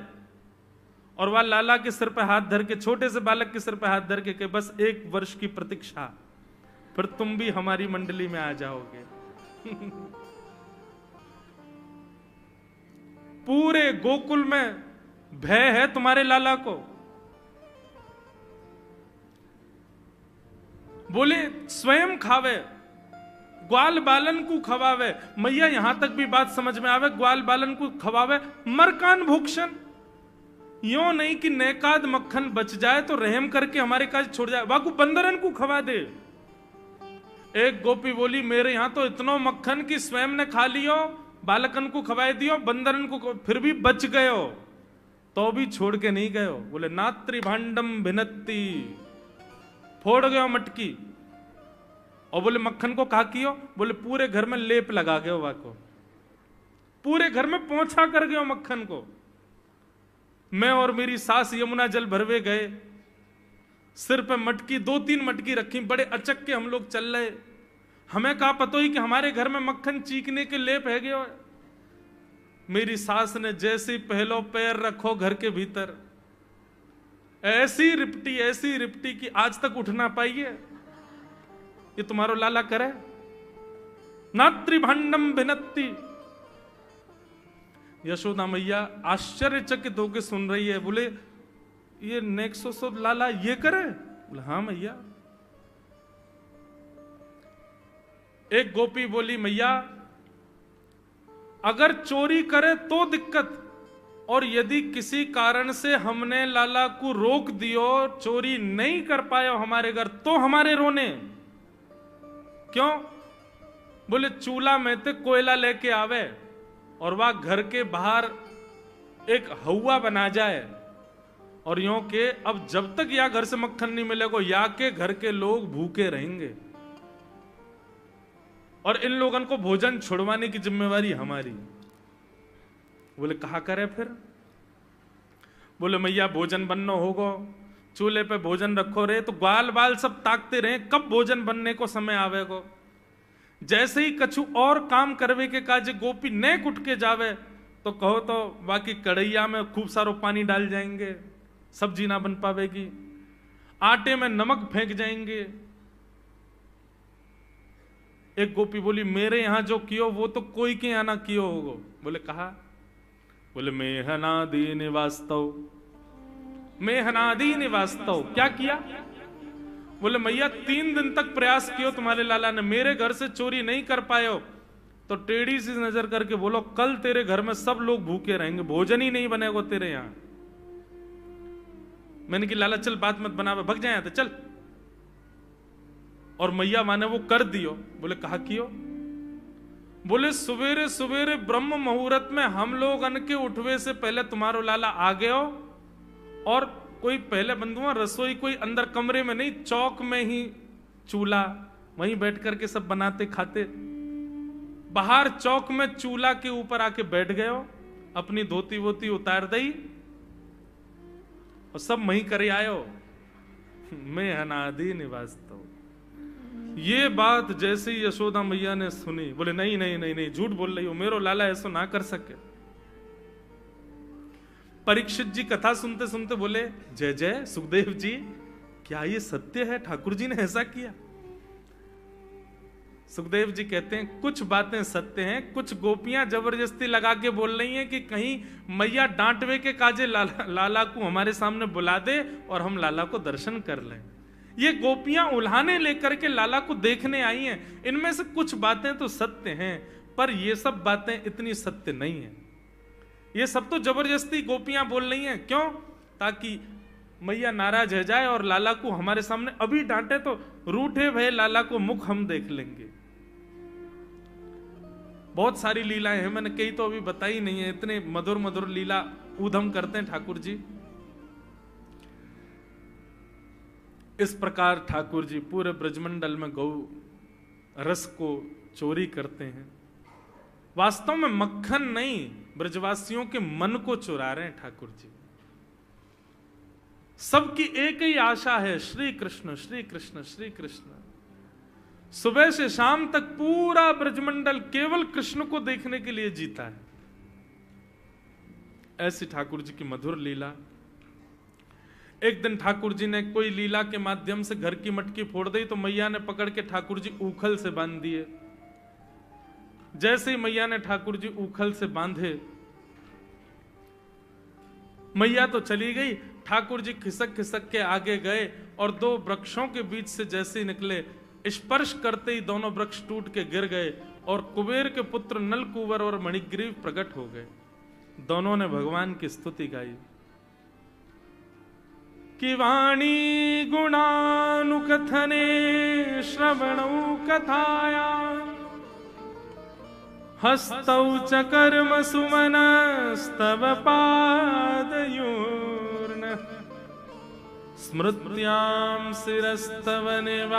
और वह लाला के सिर पे हाथ धर के, छोटे से बालक के सिर पे हाथ धर के बस 1 वर्ष की प्रतीक्षा, फिर तुम भी हमारी मंडली में आ जाओगे। पूरे गोकुल में भय है तुम्हारे लाला को। बोले स्वयं खावे, ग्वाल बालन को खवावे। मैया यहां तक भी बात समझ में आवे, ग्वाल बालन को खवावे, मरकान भूक्षण, यो नहीं कि नेकाद मक्खन बच जाए तो रहम करके हमारे काज छोड़ जाए, वाकू बंदरन को खवा दे। एक गोपी बोली, मेरे यहां तो इतना मक्खन कि स्वयं ने खा लियो, बालकन को खवाए दियो, बंदरन को, फिर भी बच गयो तो भी छोड़ के नहीं गयो। बोले नात्री भांडम भिनत्ती, फोड़ गयो मटकी। और बोले मक्खन को कहा कियो? बोले पूरे घर में लेप लगा गयो, वाको पूरे घर में पोंछा कर गयो मक्खन को। मैं और मेरी सास यमुना जल भरवे गए, सिर पे मटकी 2-3 मटकी रखी, बड़े अचक के हम लोग चल रहे, हमें कहा पतो ही कि हमारे घर में मक्खन चीकने के लेप है गयो। मेरी सास ने जैसे ही पहलो पैर रखो घर के भीतर, ऐसी रिपटी कि आज तक उठ ना पाइए। ये तुम्हारो लाला करे? नात्री भांडम भिनत्ती। यशोदा मैया आश्चर्यचकित होकर सुन रही है। बोले ये नेक्सो लाला ये करे? बोले हाँ मैया। एक गोपी बोली, मैया अगर चोरी करे तो दिक्कत, और यदि किसी कारण से हमने लाला को रोक दियो, चोरी नहीं कर पायो हमारे घर, तो हमारे रोने क्यों? बोले चूल्हा में ते कोयला लेके आवे और वह घर के बाहर एक हवा बना जाए और यूं के अब जब तक या घर से मक्खन नहीं मिलेगा या के घर के लोग भूखे रहेंगे और इन लोगों को भोजन छुड़वाने की जिम्मेवारी हमारी। बोले कहा करे फिर? बोले मैया भोजन बनना होगा, चूल्हे पे भोजन रखो रे, तो ग्वाल बाल सब ताकते रहे कब भोजन बनने को समय आवेगो। जैसे ही कछु और काम करवे के काज गोपी नेक उठ के जावे तो कहो तो बाकी कढ़ैया में खूब सारो पानी डाल जाएंगे, सब्जी ना बन पावेगी, आटे में नमक फेंक जाएंगे। एक गोपी बोली मेरे यहां जो कियो वो तो कोई के यहां ना कियो होगो। बोले कहा? बोले मेहनादी निवास्तव, मेहनादी निवास्तव। क्या किया? बोले मैया 3 दिन तक प्रयास कियो तुम्हारे लाला ने, मेरे घर से चोरी नहीं कर पायो, तो टेढ़ी सी नजर करके बोलो कल तेरे घर में सब लोग भूखे रहेंगे, भोजन ही नहीं बनेगा तेरे यहां। मैंने कि लाला चल बात मत बनावे, भग जाए तो चल। और मैया माने वो कर दियो। बोले कहा कियो? बोले सवेरे सवेरे ब्रह्म मुहूर्त में हम लोग अन के उठवे से पहले तुम्हारो लाला आ गयो और कोई पहले बंधुआ रसोई कोई अंदर कमरे में नहीं, चौक में ही चूल्हा, वहीं बैठ करके सब बनाते खाते। बाहर चौक में चूल्हा के ऊपर आके बैठ गयो, अपनी धोती वोती उतार दई और सब वहीं करे आयो। मैं अनादि निवास्तव। ये बात जैसे ही यशोदा मैया ने सुनी, बोले नहीं नहीं नहीं नहीं, झूठ बोल रही हो, मेरो लाला ऐसा ना कर सके। परीक्षित जी कथा सुनते सुनते बोले जय जय सुखदेव जी, क्या ये सत्य है? ठाकुर जी ने ऐसा किया? सुखदेव जी कहते हैं कुछ बातें सत्य हैं, कुछ गोपियां जबरदस्ती लगा के बोल रही हैं कि कहीं मैया डांटवे के काजे लाला को हमारे सामने बुला दे और हम लाला को दर्शन कर लें। ये गोपियां उल्हाने लेकर के लाला को देखने आई हैं। इनमें से कुछ बातें तो सत्य हैं, पर ये सब बातें इतनी सत्य नहीं है। ये सब तो जबरदस्ती गोपियां बोल रही हैं। क्यों? ताकि मैया नाराज हो जाए और लाला को हमारे सामने अभी डांटे तो रूठे भय लाला को मुख हम देख लेंगे। बहुत सारी लीलाएं हैं, मैंने कई तो अभी बताई नहीं है। इतने मधुर मधुर लीला ऊधम करते हैं ठाकुर जी। इस प्रकार ठाकुर जी पूरे ब्रजमंडल में गौ रस को चोरी करते हैं। वास्तव में मक्खन नहीं, ब्रजवासियों के मन को चुरा रहे हैं ठाकुर जी। सबकी एक ही आशा है, श्री कृष्ण श्री कृष्ण श्री कृष्ण। सुबह से शाम तक पूरा ब्रजमंडल केवल कृष्ण को देखने के लिए जीता है। ऐसी ठाकुर जी की मधुर लीला। एक दिन ठाकुर जी ने कोई लीला के माध्यम से घर की मटकी फोड़ दी तो मैया ने पकड़ के ठाकुर जी ऊखल से बांध दिए। जैसे ही मैया ने ठाकुर जी ऊखल से बांधे, मैया तो चली गई, ठाकुर जी खिसक खिसक के आगे गए और दो वृक्षों के बीच से जैसे ही निकले, स्पर्श करते ही दोनों वृक्ष टूट के गिर गए और कुबेर के पुत्र नलकूवर और मणिग्रीव प्रकट हो गए। दोनों ने भगवान की स्तुति गाई कि वाणी गुणानुकथने श्रवणौ कथाया हस्तौ च कर्म सुमनस्तव पादयोर्न स्मृत्यां शिरस्तव निवास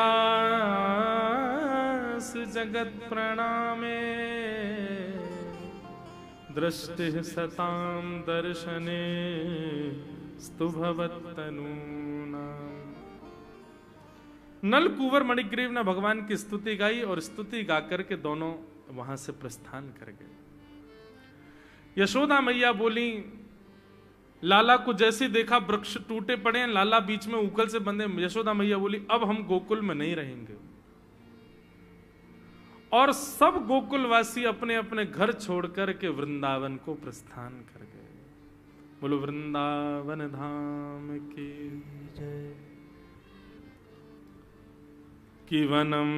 जगत् प्रणामे दृष्टिः सतां दर्शने स्तुभवत्तनूनां। नलकूवर मणिग्रीव ने भगवान की स्तुति गाई और स्तुति गाकर के दोनों वहां से प्रस्थान कर गए। यशोदा मैया बोली, लाला को जैसे देखा वृक्ष टूटे पड़े हैं, लाला बीच में ऊखल से बंधे। यशोदा मैया बोली, अब हम गोकुल में नहीं रहेंगे। और सब गोकुलवासी अपने अपने घर छोड़कर के वृंदावन को प्रस्थान कर गए। बोलो वृंदावन धाम की जय। कि वनम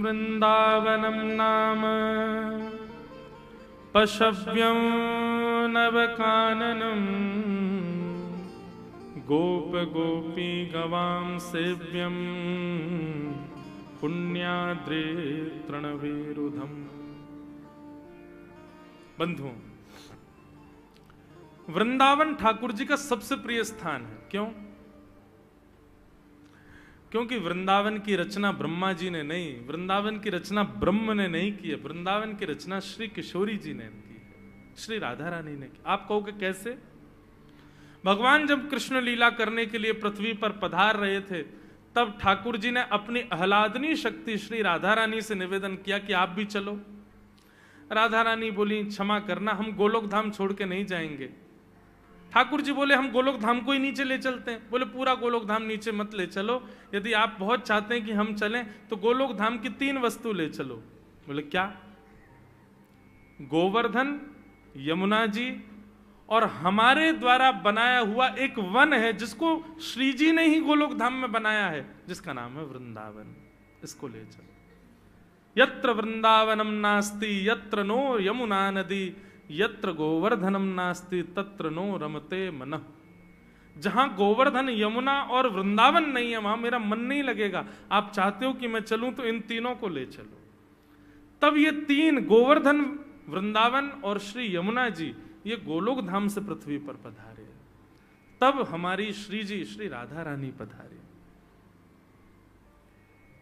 वृंदावनम नाम पशव्यं नवकाननम गोप गोपी गवां सेव्यं पुण्याद्रे तृणवीरुधम। बंधुओं, वृंदावन ठाकुर जी का सबसे प्रिय स्थान है। क्यों? क्योंकि वृंदावन की रचना ब्रह्मा जी ने नहीं, वृंदावन की रचना ब्रह्म ने नहीं की है, वृंदावन की रचना श्री किशोरी जी ने की है, श्री राधा रानी ने की। आप कहोगे कैसे? भगवान जब कृष्ण लीला करने के लिए पृथ्वी पर पधार रहे थे, तब ठाकुर जी ने अपनी आह्लादनी शक्ति श्री राधा रानी से निवेदन किया कि आप भी चलो। राधा रानी बोली, क्षमा करना, हम गोलोक धाम छोड़ के नहीं जाएंगे। ठाकुर जी बोले, हम गोलोक धाम को ही नीचे ले चलते हैं। बोले, पूरा गोलोक धाम नीचे मत ले चलो, यदि आप बहुत चाहते हैं कि हम चलें तो गोलोक धाम की 3 वस्तु ले चलो। बोले, क्या? गोवर्धन, यमुना जी और हमारे द्वारा बनाया हुआ एक वन है जिसको श्री जी ने ही गोलोक धाम में बनाया है, जिसका नाम है वृंदावन। इसको ले चलो। यत्र वृंदावनम नास्ति यत्र नो यमुना नदी यत्र गोवर्धनम नास्ति तत्र नो रमते मनः। जहां गोवर्धन, यमुना और वृंदावन नहीं है वहां मेरा मन नहीं लगेगा। आप चाहते हो कि मैं चलूं तो इन तीनों को ले चलो। तब ये 3, गोवर्धन, वृंदावन और श्री यमुना जी, ये गोलोक धाम से पृथ्वी पर पधारे। तब हमारी श्री जी, श्री राधा रानी पधारे।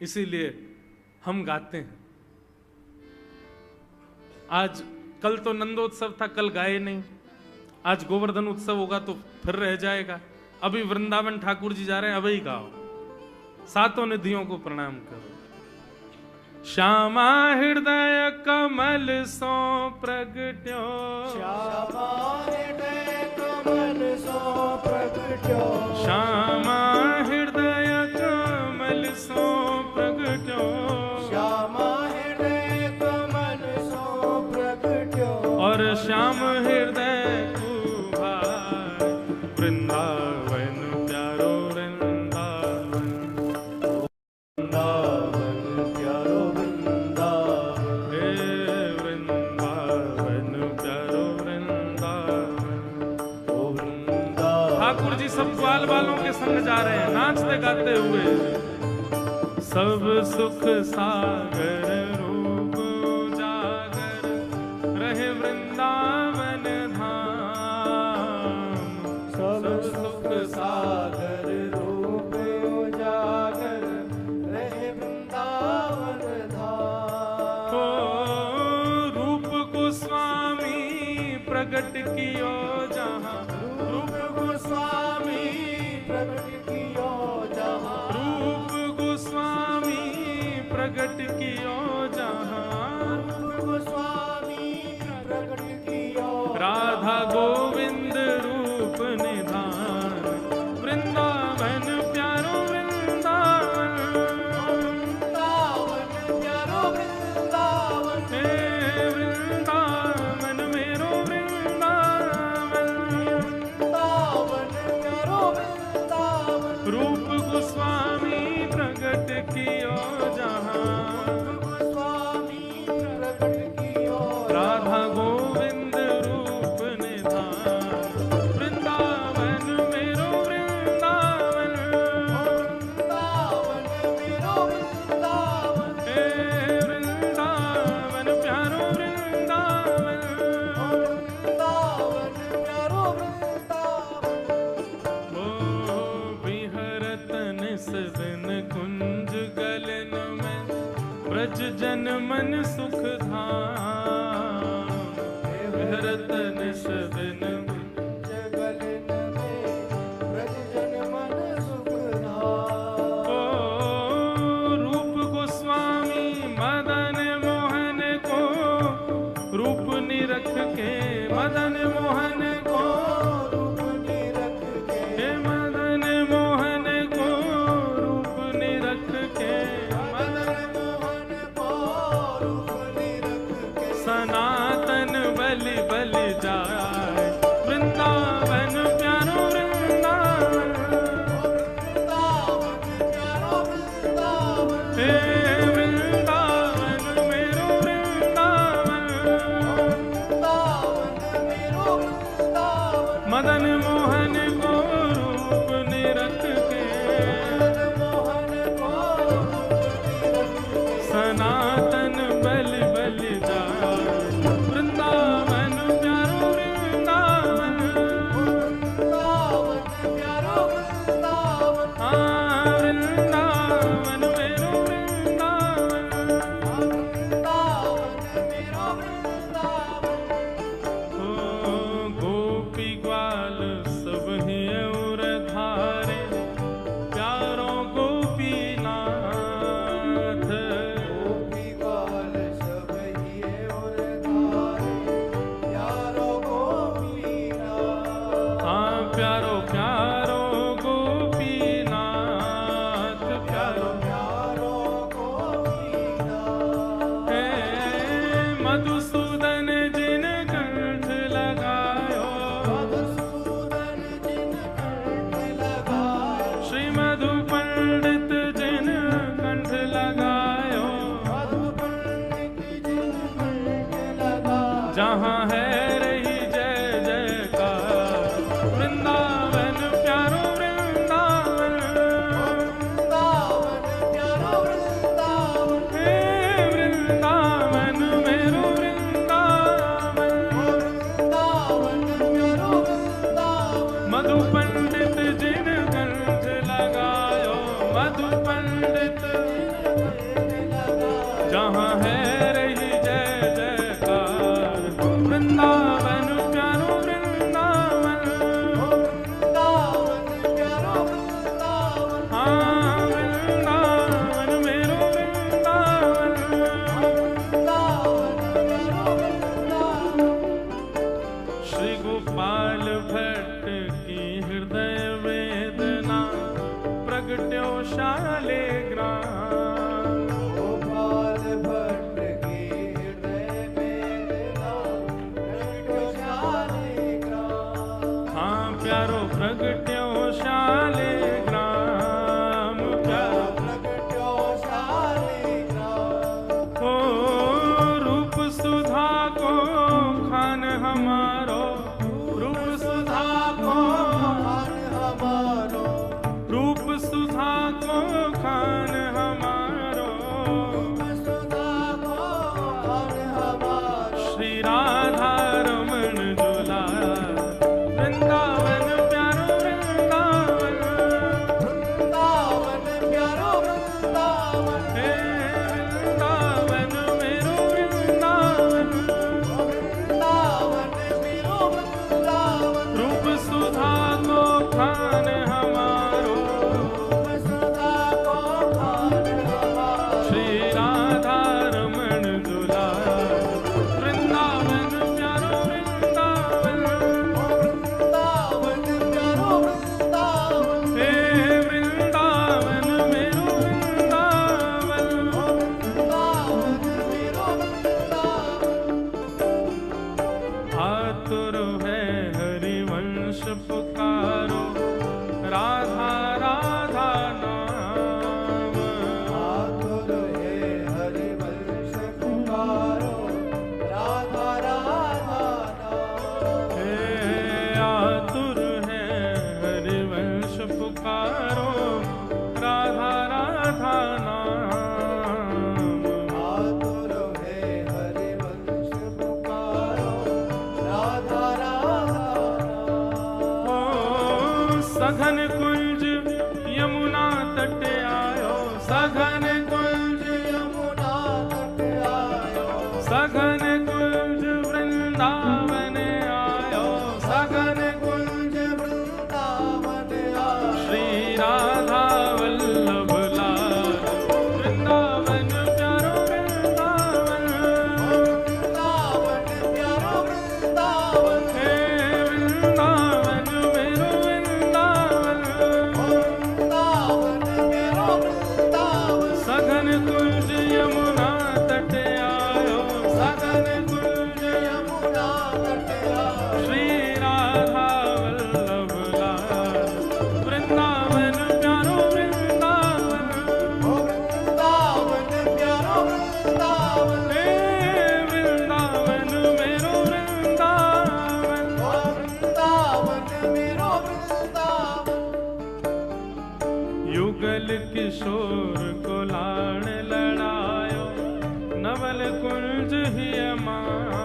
इसीलिए हम गाते हैं। आज, कल तो नंदोत्सव था, कल गाए नहीं। आज गोवर्धन उत्सव होगा तो फिर रह जाएगा। अभी वृंदावन ठाकुर जी जा रहे हैं, अभी गाओ। 7 निधियों को प्रणाम करो। श्यामा हृदय कमल सो प्रगट्यो, श्यामा हृदय कमल सो प्रगट्यो, श्यामा हृदय कमल सो प्रगट्यो, श्यामा हृदय कमल सो प्रगट्यो, और श्याम हृदय कुभार वृंदावन प्यारो वृंदावन गाते हुए, सब सुख सागर रूप उजागर रहे वृंदावन धाम। सब सुख सागर रूप उजागर रहे वृंदावन धाम। ओ रूप गोस्वामी प्रकट कियो जहाँ, रूप गोस्वामी प्रकट कियो जहाँ, रूप गोस्वामी प्रकट कियो जहाँ। रूप गोस्वामी प्रकट कियो राधा गोविंद रूप निधान, वृंदावन प्यारो वृंदावन, वृंदावन प्यारो वृंदावन, हे वृंदावन मेरो वृंदावन। वृंदावन प्यारो वृंदावन। रूप गोस्वामी प्रकट कियो जहाँ, गोस्वामी प्रकट कियो राधा गोविंद रूप निधान, वृंदावन मेरो वृंदावन, वृंदावन मेरो वृंदावन, हे वृंदावन प्यारो वृंदावन। वृंदावन प्यारो वृंदावन। ओ विहरत निस दिन कुंज गलन में, ब्रज जन मन सुख धाम। विहरत निस दिन जगलन में ब्रज जन मन सुख धाम। ओ रूप गोस्वामी मदन मोहन को, रूप निरख के मदन मोहन को, रूप निरख के हे मदन मोहन को रूप निरख के, मदन मोहन को रूप निरख के सनातन बलि बलि जाए वृंदावन प्यारो वृंदावन, वृंदावन प्यारो वृंदावन, हे वृंदावन मेरो वृंदावन। वृंदावन मेरो वृंदावन। मदन मोहन को रूप निरख के, मदन मोहन को रूप निरख के सनातन बलि बलि जाए वृंदावन प्यारो वृंदावन। वृंदावन प्यारो वृंदावन। हाँ वृंदावन मेरो वृंदावन। वृंदावन मेरो वृंदावन। ओ गोपी ग्वाल सब ही और धारे, प्यारों गोपीनाथ। गोपी ग्वाल सब हिये और धारे, प्यारो गोपीनाथ। हाँ प्यारो प्यारो गोपीनाथ, प्यारो प्यारो गोपीनाथ। हे मधुसूदन जिन कंठ लगायो, मधुसूदन जिन कंठ लगायो, श्री मधु पंडित जिन कंठ लगायो। मधु पंडित जिन कंठ लगायो, जहाँ है रही जय जयकार, वृंदावन प्यारो वृंदावन, वृंदावन प्यारो वृंदावन। हे वृंदावन मेरो वृंदावन। वृंदावन प्यारो वृंदावन। मधु पंडित जिन कंठ लगायो, मधु पंडित जहाँ है रही जय जयकार, वृंदावन प्यारो वृंदावन। वृंदावन प्यारो वृंदावन। हाँ वृंदावन मेरो वृंदावन। वृंदावन प्यारो वृंदावन। श्री गोपाल भट्ट की हृदय वेदना, प्रगट्यो शालिग्राम। गोपाल भट्ट की हृदय वेदना, प्रगट्यो शालिग्राम। हाँ प्यारो प्रगट्यो शालिग्राम, प्यारो प्रगट्यो शालिग्राम। ओ रूप सुधा को खान हमारो, रूप सुधा को, मान हमारो, रूप सुधा को खान हमारो, श्री राधा रमण दुलारा, वृंदावन प्यारो वृंदावन, हे वृंदावन मेरो वृंदावन, रूप सुधा को खान हमारो, श्री राधा रमण दुलारा, वृंदावन प्यारो वृंदावन, हे वृंदावन मेरो वृंदावन। आतुर है हरिवंश पुकारो, राधा राधा नाम, हे आतुर है हरिवंश पुकारो, राधा राधा नाम। ओ सघन कुंज यमुना तट आयो, सघन कुंज सघन कुंज वृंदावन आयो, सघन कुंज श्री राधा वल्लभ लाल, वृंदावन प्यारो वृंदावन, हे वृंदावन मेरो वृंदावन, सघन कुंज यमुना तट आयो, सघन कुंज श्री राधा वल्लभ लाल, वृंदावन प्यारो वृंदावन, हे वृंदावन मेरो वृंदावन। युगल किशोर को लाड़ लड़ायो, नवल कुंज ही माही,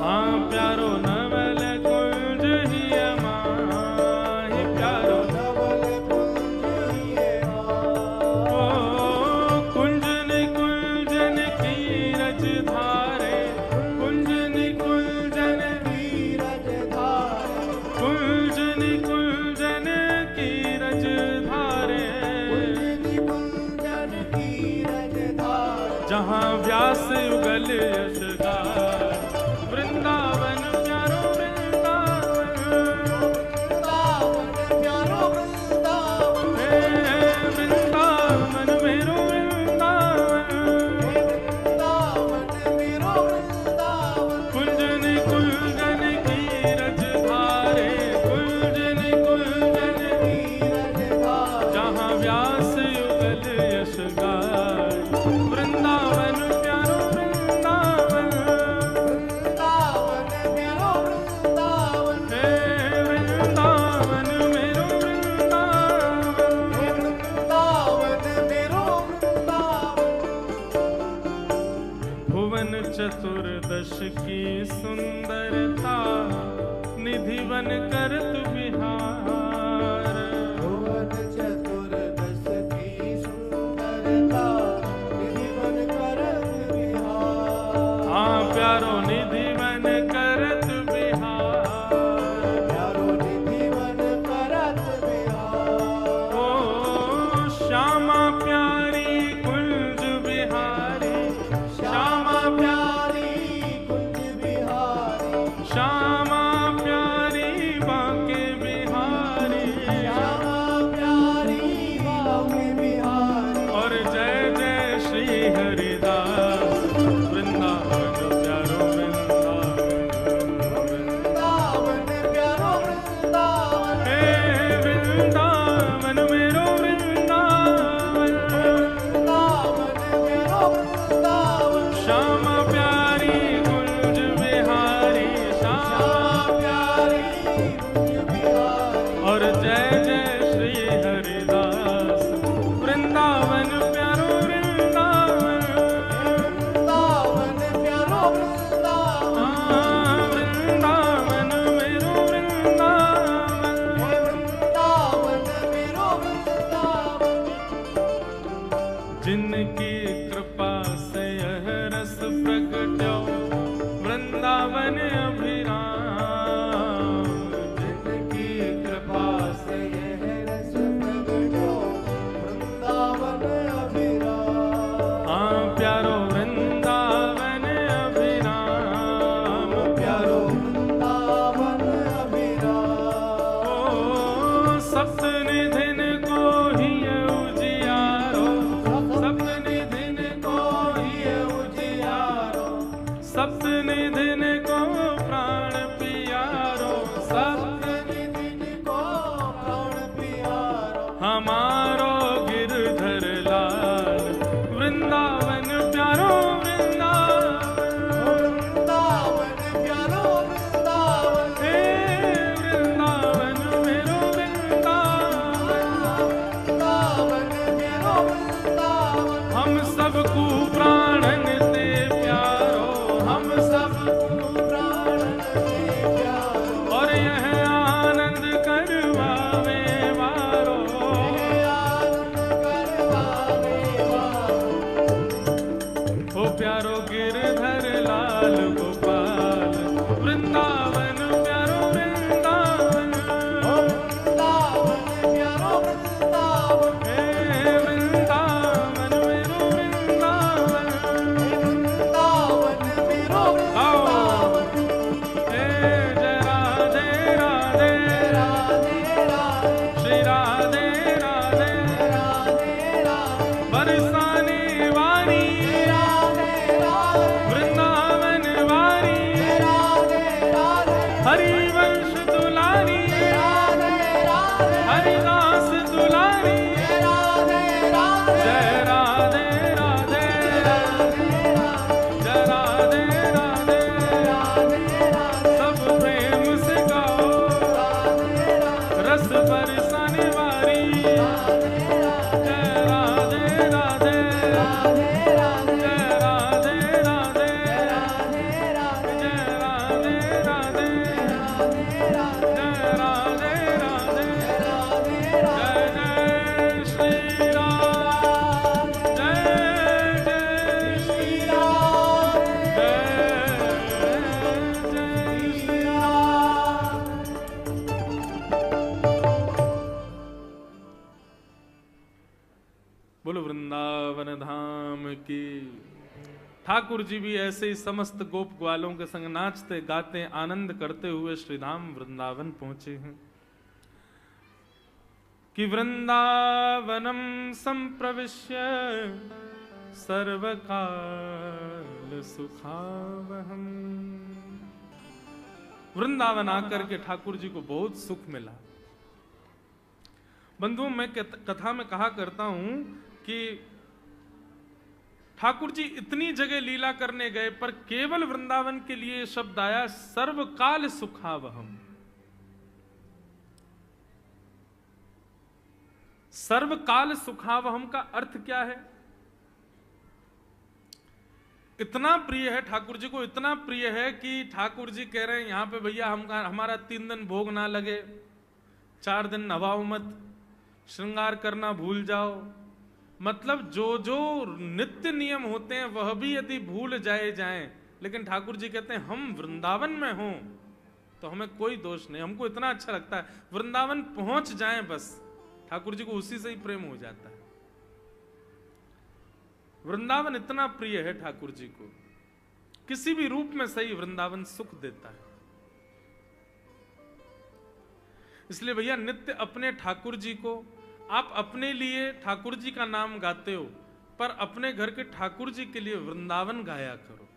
हाँ प्यारो नवल कुंज ही माही, प्यारो ओ कुंजन कुंजन की रज धारे, कुंजन कुंजन कुंजन कुंजन की रज धारे, जहाँ व्यास युगल यश गाए, वृंदावन प्यारो वृंदावन, हे वृंदावन मेरो वृंदावन, कुंजन कुंजन की रज धारे, कुंजन कुंजन जहाँ व्यास युगल यश गाए, वृंदावन प्यारो वृंदावन, हे वृंदावन मेरो वृंदावन। भुवन चतुर्दश की सुंदरता, निधि बन करत बिहार, हाँ प्यारो निधि बन करत बिहार, ओ श्यामा प्यारी कुंज बिहारी, श्यामा प्यारी श्यामा प्यारी बांके बिहारी, और जय जय श्री हरिदास, वृंदावन प्यारो वृंदावन, हे वृंदावन मेरो वृंदावन, श्यामा प्यारी कुंज वृंदावन प्यारो वृंदावन, वृंदावन प्यारो वृंदावन, वृंदावन मेरो वृंदावन, वृंदावन मेरो वृंदावन, जय राधे राधे, राधे राधे, श्री राधे राधे, राधे राधे, बरसाने वाली राधे राधे, वृंदावन वाली, राधे राधे, हरिवंश दुलारी, राधे राधे, हरिदास दुलारी, राधे राधे, जय राधे राधे, जय राधे राधे, सब प्रेम से गाओ, रस बरसाने वाली, जय राधे राधे, जय राधे राधे, जय राधे राधे, जय राधे राधे, जय जय श्री राम, जय जय श्री राम, जय जय श्री राम। बोलो वृंदावन धाम की। ठाकुर जी भी ऐसे ही समस्त गोप ग्वालों के संग नाचते गाते आनंद करते हुए श्रीधाम वृंदावन पहुंचे हैं कि वृंदावनम संप्रविश्य सर्वकाल सुखावहम। वृंदावन आकर के ठाकुर जी को बहुत सुख मिला। बंधुओं, मैं कथा में कहा करता हूं कि ठाकुर जी इतनी जगह लीला करने गए पर केवल वृंदावन के लिए शब्द आया सर्वकाल सुखावहम। सर्वकाल सुखावहम का अर्थ क्या है? इतना प्रिय है ठाकुर जी को, इतना प्रिय है कि ठाकुर जी कह रहे हैं यहां पे भैया हमारा 3 दिन भोग ना लगे, 4 दिन नवाओ मत, श्रृंगार करना भूल जाओ। मतलब जो जो नित्य नियम होते हैं वह भी यदि भूल जाएं, लेकिन ठाकुर जी कहते हैं हम वृंदावन में हों तो हमें कोई दोष नहीं। हमको इतना अच्छा लगता है वृंदावन पहुंच जाएं, बस ठाकुर जी को उसी से ही प्रेम हो जाता है। वृंदावन इतना प्रिय है ठाकुर जी को, किसी भी रूप में सही वृंदावन सुख देता है। इसलिए भैया नित्य अपने ठाकुर जी को, आप अपने लिए ठाकुर जी का नाम गाते हो पर अपने घर के ठाकुर जी के लिए वृंदावन गाया करो।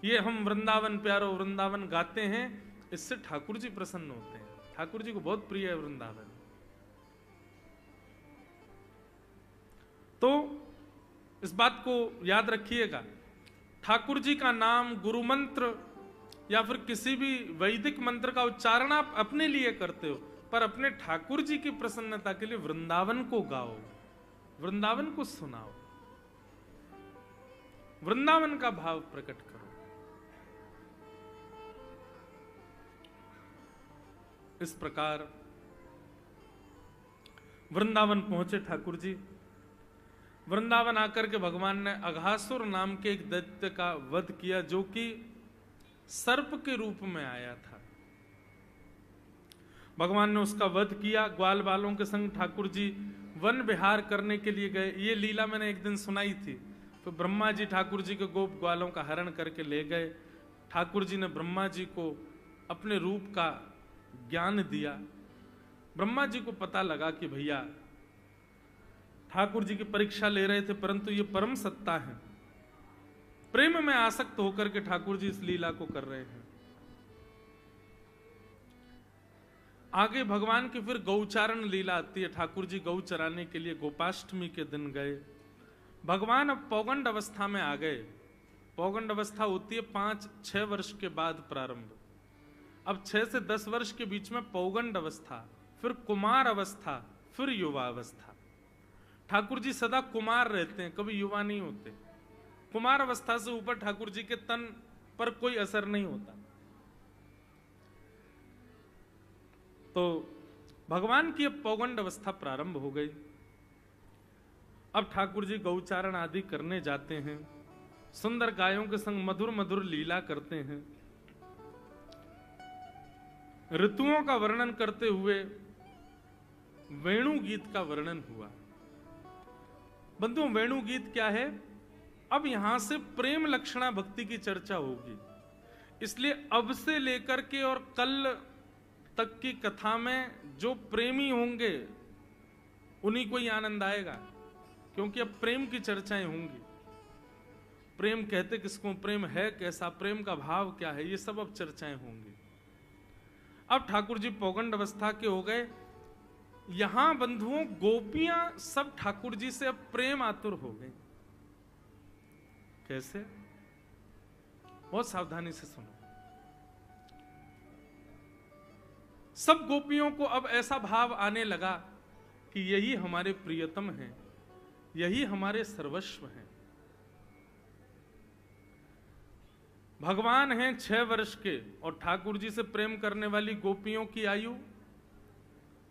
ये हम वृंदावन प्यारो वृंदावन गाते हैं, इससे ठाकुर जी प्रसन्न होते हैं। ठाकुर जी को बहुत प्रिय है वृंदावन। तो इस बात को याद रखिएगा, ठाकुर जी का नाम, गुरु मंत्र या फिर किसी भी वैदिक मंत्र का उच्चारण आप अपने लिए करते हो, पर अपने ठाकुर जी की प्रसन्नता के लिए वृंदावन को गाओ, वृंदावन को सुनाओ, वृंदावन का भाव प्रकट करो। इस प्रकार वृंदावन पहुंचे ठाकुर जी। वृंदावन आकर के भगवान ने अघासुर नाम के एक दैत्य का वध किया, जो कि सर्प के रूप में आया था। भगवान ने उसका वध किया। ग्वाल बालों के संग ठाकुर जी वन विहार करने के लिए गए। ये लीला मैंने एक दिन सुनाई थी। तो ब्रह्मा जी ठाकुर जी के गोप ग्वालों का हरण करके ले गए। ठाकुर जी ने ब्रह्मा जी को अपने रूप का ज्ञान दिया। ब्रह्मा जी को पता लगा कि भैया ठाकुर जी की परीक्षा ले रहे थे, परंतु ये परम सत्ता है। प्रेम में आसक्त होकर के ठाकुर जी इस लीला को कर रहे हैं। आगे भगवान की फिर गौचारण लीला आती है। ठाकुर जी गौ चराने के लिए गोपाष्टमी के दिन गए। भगवान अब पौगंड अवस्था में आ गए। पौगंड अवस्था होती है 5-6 वर्ष के बाद प्रारंभ। अब 6 से 10 वर्ष के बीच में पौगंड अवस्था, फिर कुमार अवस्था, फिर युवा अवस्था। ठाकुर जी सदा कुमार रहते हैं, कभी युवा नहीं होते। कुमार अवस्था से ऊपर ठाकुर जी के तन पर कोई असर नहीं होता। तो भगवान की अब पौगंड अवस्था प्रारंभ हो गई। अब ठाकुर जी गौचारण आदि करने जाते हैं, सुंदर गायों के संग मधुर मधुर लीला करते हैं। ऋतुओं का वर्णन करते हुए वेणु गीत का वर्णन हुआ। बंधुओं, वेणु गीत क्या है? अब यहां से प्रेम लक्षणा भक्ति की चर्चा होगी, इसलिए अब से लेकर के और कल तक की कथा में जो प्रेमी होंगे उन्हीं को ही आनंद आएगा, क्योंकि अब प्रेम की चर्चाएं होंगी। प्रेम कहते किसको, प्रेम है कैसा, प्रेम का भाव क्या है, ये सब अब चर्चाएं होंगी। अब ठाकुर जी पौगंड अवस्था के हो गए। यहां बंधुओं गोपियां सब ठाकुर जी से अब प्रेम आतुर हो गई। कैसे? बहुत सावधानी से सुनो। सब गोपियों को अब ऐसा भाव आने लगा कि यही हमारे प्रियतम हैं, यही हमारे सर्वस्व हैं। भगवान हैं 6 वर्ष के और ठाकुर जी से प्रेम करने वाली गोपियों की आयु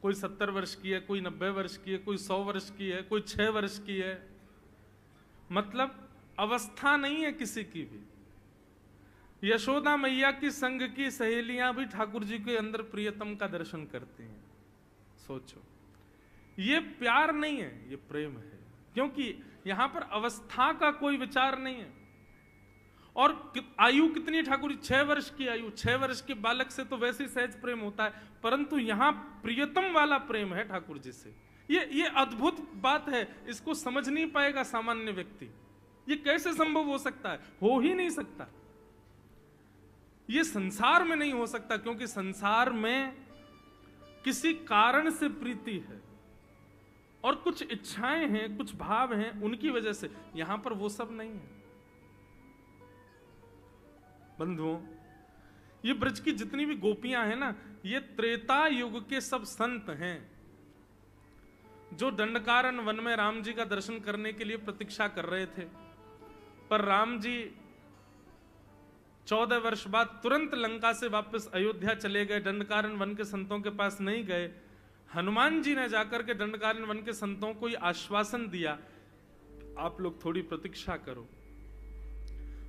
कोई 70 वर्ष की है, कोई 90 वर्ष की है, कोई 100 वर्ष की है, कोई 6 वर्ष की है। मतलब अवस्था नहीं है किसी की भी। यशोदा मैया की संग की सहेलियां भी ठाकुर जी के अंदर प्रियतम का दर्शन करती हैं। सोचो, ये प्यार नहीं है, ये प्रेम है, क्योंकि यहां पर अवस्था का कोई विचार नहीं है। और आयु कितनी ठाकुर जी? 6 वर्ष की आयु। 6 वर्ष के बालक से तो वैसे ही सहज प्रेम होता है, परंतु यहां प्रियतम वाला प्रेम है ठाकुर जी से। ये अद्भुत बात है, इसको समझ नहीं पाएगा सामान्य व्यक्ति। ये कैसे संभव हो सकता है? हो ही नहीं सकता। ये संसार में नहीं हो सकता, क्योंकि संसार में किसी कारण से प्रीति है और कुछ इच्छाएं हैं, कुछ भाव हैं, उनकी वजह से। यहां पर वो सब नहीं है। बंधुओं, ये ब्रज की जितनी भी गोपियां हैं ना, ये त्रेता युग के सब संत हैं जो दंडकारण्य वन में राम जी का दर्शन करने के लिए प्रतीक्षा कर रहे थे। पर राम जी 14 वर्ष बाद तुरंत लंका से वापस अयोध्या चले गए, दंडकारण्य वन के संतों के पास नहीं गए। हनुमान जी ने जाकर के दंडकारण्य वन के संतों को आश्वासन दिया, आप लोग थोड़ी प्रतीक्षा करो।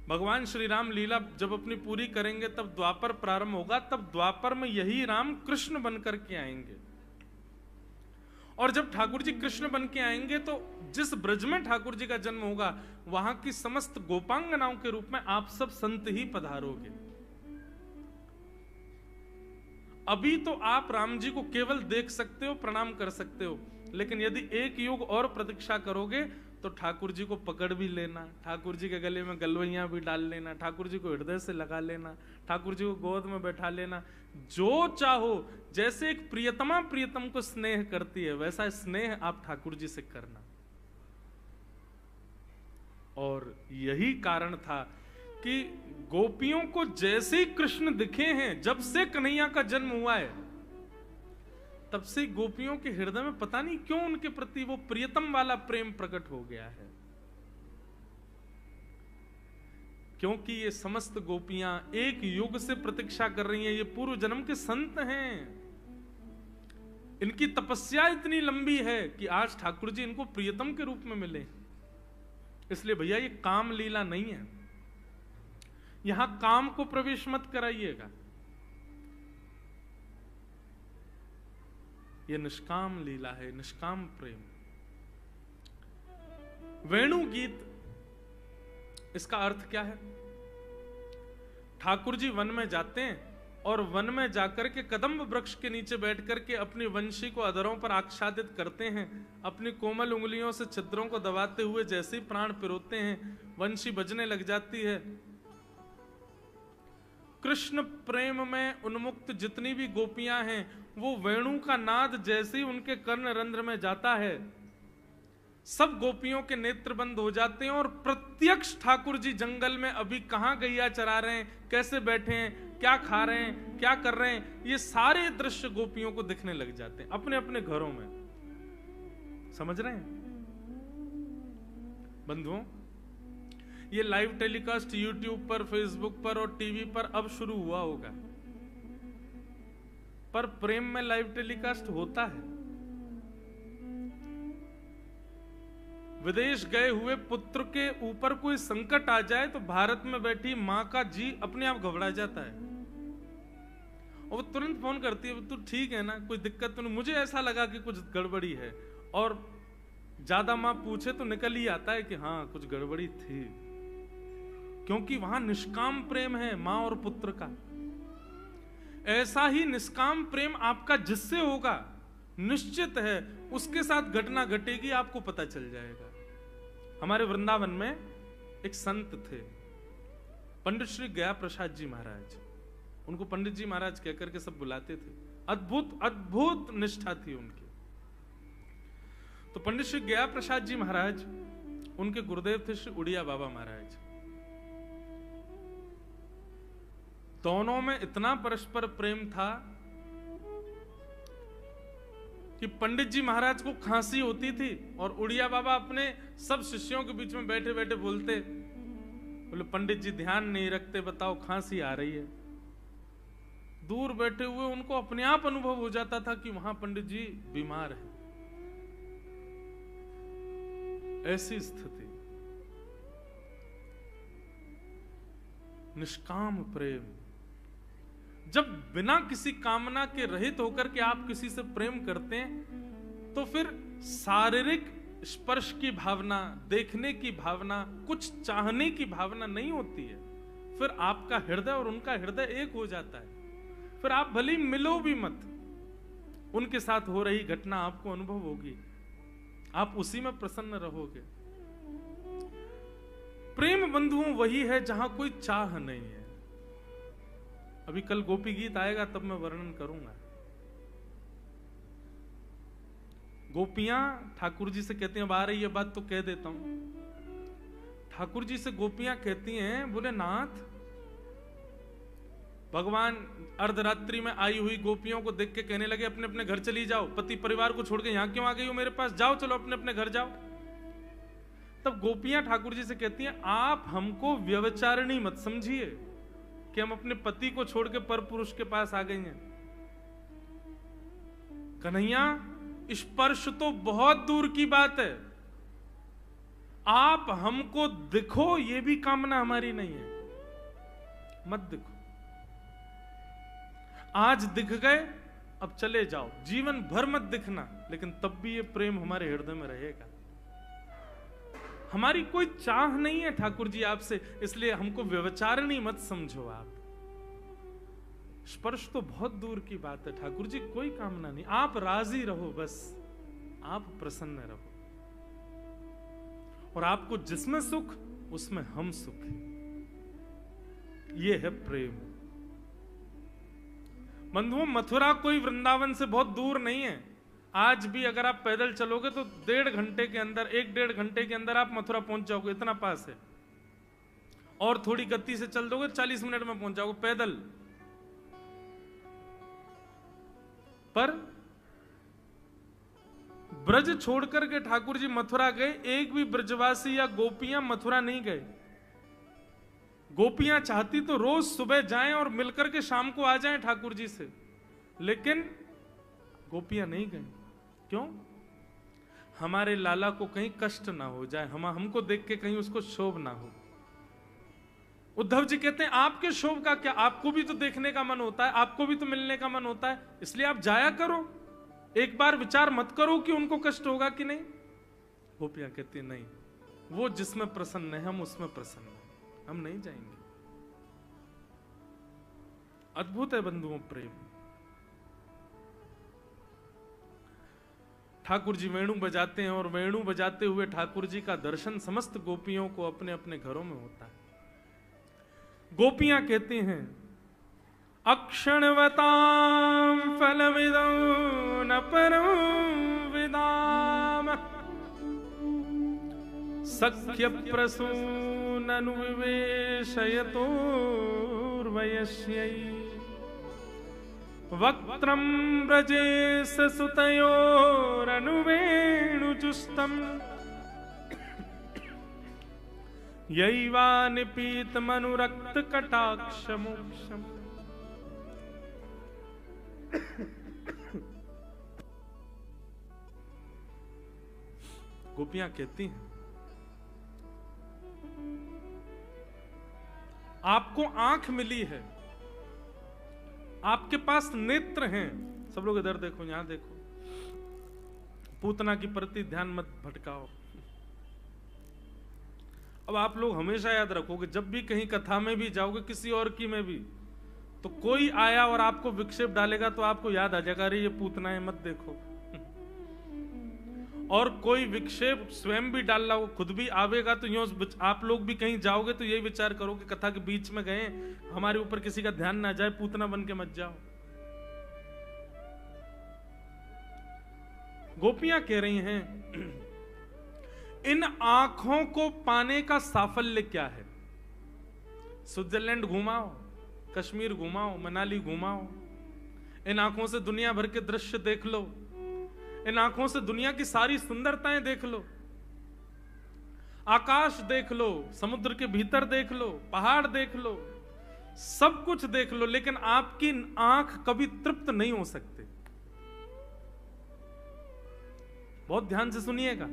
भगवान श्री राम लीला जब अपनी पूरी करेंगे तब द्वापर प्रारंभ होगा, तब द्वापर में यही राम कृष्ण बनकर के आएंगे। और जब ठाकुर जी कृष्ण बन के आएंगे तो जिस ब्रज में ठाकुर जी का जन्म होगा वहां की समस्त गोपांगनाओं के रूप में आप सब संत ही पधारोगे। अभी तो आप राम जी को केवल देख सकते हो, प्रणाम कर सकते हो, लेकिन यदि एक युग और प्रतीक्षा करोगे तो ठाकुर जी को पकड़ भी लेना, ठाकुर जी के गले में गलवैया भी डाल लेना, ठाकुर जी को हृदय से लगा लेना, ठाकुर जी को गोद में बैठा लेना, जो चाहो। जैसे एक प्रियतमा प्रियतम को स्नेह करती है, वैसा स्नेह आप ठाकुर जी से करना। और यही कारण था कि गोपियों को जैसे ही कृष्ण दिखे हैं, जब से कन्हैया का जन्म हुआ है, तब से गोपियों के हृदय में पता नहीं क्यों उनके प्रति वो प्रियतम वाला प्रेम प्रकट हो गया है। क्योंकि ये समस्त गोपियां एक युग से प्रतीक्षा कर रही हैं। ये पूर्व जन्म के संत हैं, इनकी तपस्या इतनी लंबी है कि आज ठाकुर जी इनको प्रियतम के रूप में मिले। इसलिए भैया ये काम लीला नहीं है, यहां काम को प्रवेश मत कराइएगा। ये निष्काम लीला है, निष्काम प्रेम। वेणु गीत, इसका अर्थ क्या है? ठाकुर जी वन में जाते हैं और वन में जाकर के कदम्ब वृक्ष के नीचे बैठ करके अपनी वंशी को अधरों पर आच्छादित करते हैं। अपनी कोमल उंगलियों से छिद्रों को दबाते हुए जैसे ही प्राण पिरोते हैं, वंशी बजने लग जाती है। कृष्ण प्रेम में उन्मुक्त जितनी भी गोपियां हैं, वो वेणु का नाद जैसे ही उनके कर्ण रंध्र में जाता है, सब गोपियों के नेत्र बंद हो जाते हैं और प्रत्यक्ष ठाकुर जी जंगल में अभी कहां गैया चरा रहे हैं, कैसे बैठे हैं, क्या खा रहे हैं, क्या कर रहे हैं, ये सारे दृश्य गोपियों को दिखने लग जाते हैं अपने अपने घरों में। समझ रहे हैं बंधुओं? ये लाइव टेलीकास्ट यूट्यूब पर, फेसबुक पर और टीवी पर अब शुरू हुआ होगा, पर प्रेम में लाइव टेलीकास्ट होता है। विदेश गए हुए पुत्र के ऊपर कोई संकट आ जाए तो भारत में बैठी मां का जी अपने आप घबरा जाता है। और वो तुरंत फोन करती है, तू ठीक है ना, कोई दिक्कत तो नहीं? मुझे ऐसा लगा कि कुछ गड़बड़ी है, और ज्यादा माँ पूछे तो निकल ही आता है कि हाँ कुछ गड़बड़ी थी, क्योंकि वहां निष्काम प्रेम है माँ और पुत्र का। ऐसा ही निष्काम प्रेम आपका जिससे होगा, निश्चित है उसके साथ घटना घटेगी, आपको पता चल जाएगा। हमारे वृंदावन में एक संत थे, पंडित श्री गया प्रसाद जी महाराज। उनको पंडित जी महाराज कहकर के सब बुलाते थे। अद्भुत अद्भुत निष्ठा थी उनकी। तो पंडित श्री गया प्रसाद जी महाराज, उनके गुरुदेव थे श्री उड़िया बाबा महाराज। दोनों में इतना परस्पर प्रेम था कि पंडित जी महाराज को खांसी होती थी और उड़िया बाबा अपने सब शिष्यों के बीच में बैठे बैठे बोलते, बोले पंडित जी ध्यान नहीं रखते, बताओ खांसी आ रही है। दूर बैठे हुए उनको अपने आप अनुभव हो जाता था कि वहां पंडित जी बीमार हैं। ऐसी स्थिति। निष्काम प्रेम, जब बिना किसी कामना के रहित होकर के आप किसी से प्रेम करते हैं, तो फिर शारीरिक स्पर्श की भावना, देखने की भावना, कुछ चाहने की भावना नहीं होती है। फिर आपका हृदय और उनका हृदय एक हो जाता है। फिर आप भले मिलो भी मत, उनके साथ हो रही घटना आपको अनुभव होगी, आप उसी में प्रसन्न रहोगे। प्रेम बंधुओं वही है जहां कोई चाह नहीं है। अभी कल गोपी गीत आएगा तब मैं वर्णन करूंगा। गोपियां ठाकुर जी से कहती हैं, अब आ रही है बात तो कह देता हूं। ठाकुर जी से गोपियां कहती हैं, बोले नाथ, भगवान अर्धरात्रि में आई हुई गोपियों को देख के कहने लगे, अपने अपने घर चली जाओ, पति परिवार को छोड़ के यहां क्यों आ गई हो मेरे पास, जाओ चलो अपने अपने घर जाओ। तब गोपियां ठाकुर जी से कहती हैं, आप हमको व्यभिचारिणी मत समझिए कि हम अपने पति को छोड़ के पर पुरुष के पास आ गई हैं। कन्हैया, स्पर्श तो बहुत दूर की बात है, आप हमको दिखो ये भी कामना हमारी नहीं है। मत दिखो, आज दिख गए अब चले जाओ, जीवन भर मत दिखना, लेकिन तब भी ये प्रेम हमारे हृदय में रहेगा। हमारी कोई चाह नहीं है ठाकुर जी आपसे, इसलिए हमको व्यभिचारिणी मत समझो आप। स्पर्श तो बहुत दूर की बात है ठाकुर जी, कोई कामना नहीं, आप राजी रहो, बस आप प्रसन्न रहो, और आपको जिसमें सुख उसमें हम सुख है। ये है प्रेम। बंधुओं, मथुरा कोई वृंदावन से बहुत दूर नहीं है। आज भी अगर आप पैदल चलोगे तो 1.5 घंटे के अंदर, 1-1.5 घंटे के अंदर आप मथुरा पहुंच जाओगे, इतना पास है। और थोड़ी गति से चल दोगे 40 मिनट में पहुंच जाओगे पैदल। पर ब्रज छोड़कर के ठाकुर जी मथुरा गए, एक भी ब्रजवासी या गोपियां मथुरा नहीं गए। गोपियां चाहती तो रोज सुबह जाएं और मिलकर के शाम को आ जाएं ठाकुर जी से, लेकिन गोपियां नहीं गई। क्यों? हमारे लाला को कहीं कष्ट ना हो जाए, हमको देख के कहीं उसको शोभ ना हो। उद्धव जी कहते हैं, आपके शोभ का क्या, आपको भी तो देखने का मन होता है, आपको भी तो मिलने का मन होता है, इसलिए आप जाया करो, एक बार विचार मत करो कि उनको कष्ट होगा कि नहीं। गोपियां कहती हैं, नहीं, वो जिसमें प्रसन्न है हम उसमें प्रसन्न हैं, हम नहीं जाएंगे। अद्भुत है बंधुओं प्रेम। ठाकुर जी वेणु बजाते हैं और वेणु बजाते हुए ठाकुर जी का दर्शन समस्त गोपियों को अपने अपने घरों में होता है। गोपियां कहती हैं, अक्षणवतां फलविदं न परं विदाम सख्य प्रसूननु विवेशयतोर्वयस्यै वक्त्रं व्रजेश सुतयोरनुवेणुजुष्टम् यैवानिपीतमनुरक्त कटाक्षमोक्षम्। गोपियां कहती हैं, आपको आंख मिली है, आपके पास नेत्र हैं। सब लोग इधर देखो, यहां देखो। पूतना की प्रति ध्यान मत भटकाओ। अब आप लोग हमेशा याद रखोगे, जब भी कहीं कथा में भी जाओगे, किसी और की में भी, तो कोई आया और आपको विक्षेप डालेगा तो आपको याद आ जाएगा, अरे ये पूतना है, मत देखो। और कोई विक्षेप स्वयं भी डाल रहा हो, खुद भी आवेगा, तो यूं आप लोग भी कहीं जाओगे तो यही विचार करो कि कथा के बीच में गए, हमारे ऊपर किसी का ध्यान ना जाए, पूतना बन के मत जाओ। गोपियां कह रही हैं, इन आंखों को पाने का साफल्य क्या है? स्विट्जरलैंड घुमाओ, कश्मीर घुमाओ, मनाली घुमाओ, इन आंखों से दुनिया भर के दृश्य देख लो, इन आंखों से दुनिया की सारी सुंदरताएं देख लो, आकाश देख लो, समुद्र के भीतर देख लो, पहाड़ देख लो, सब कुछ देख लो, लेकिन आपकी आंख कभी तृप्त नहीं हो सकते। बहुत ध्यान से सुनिएगा।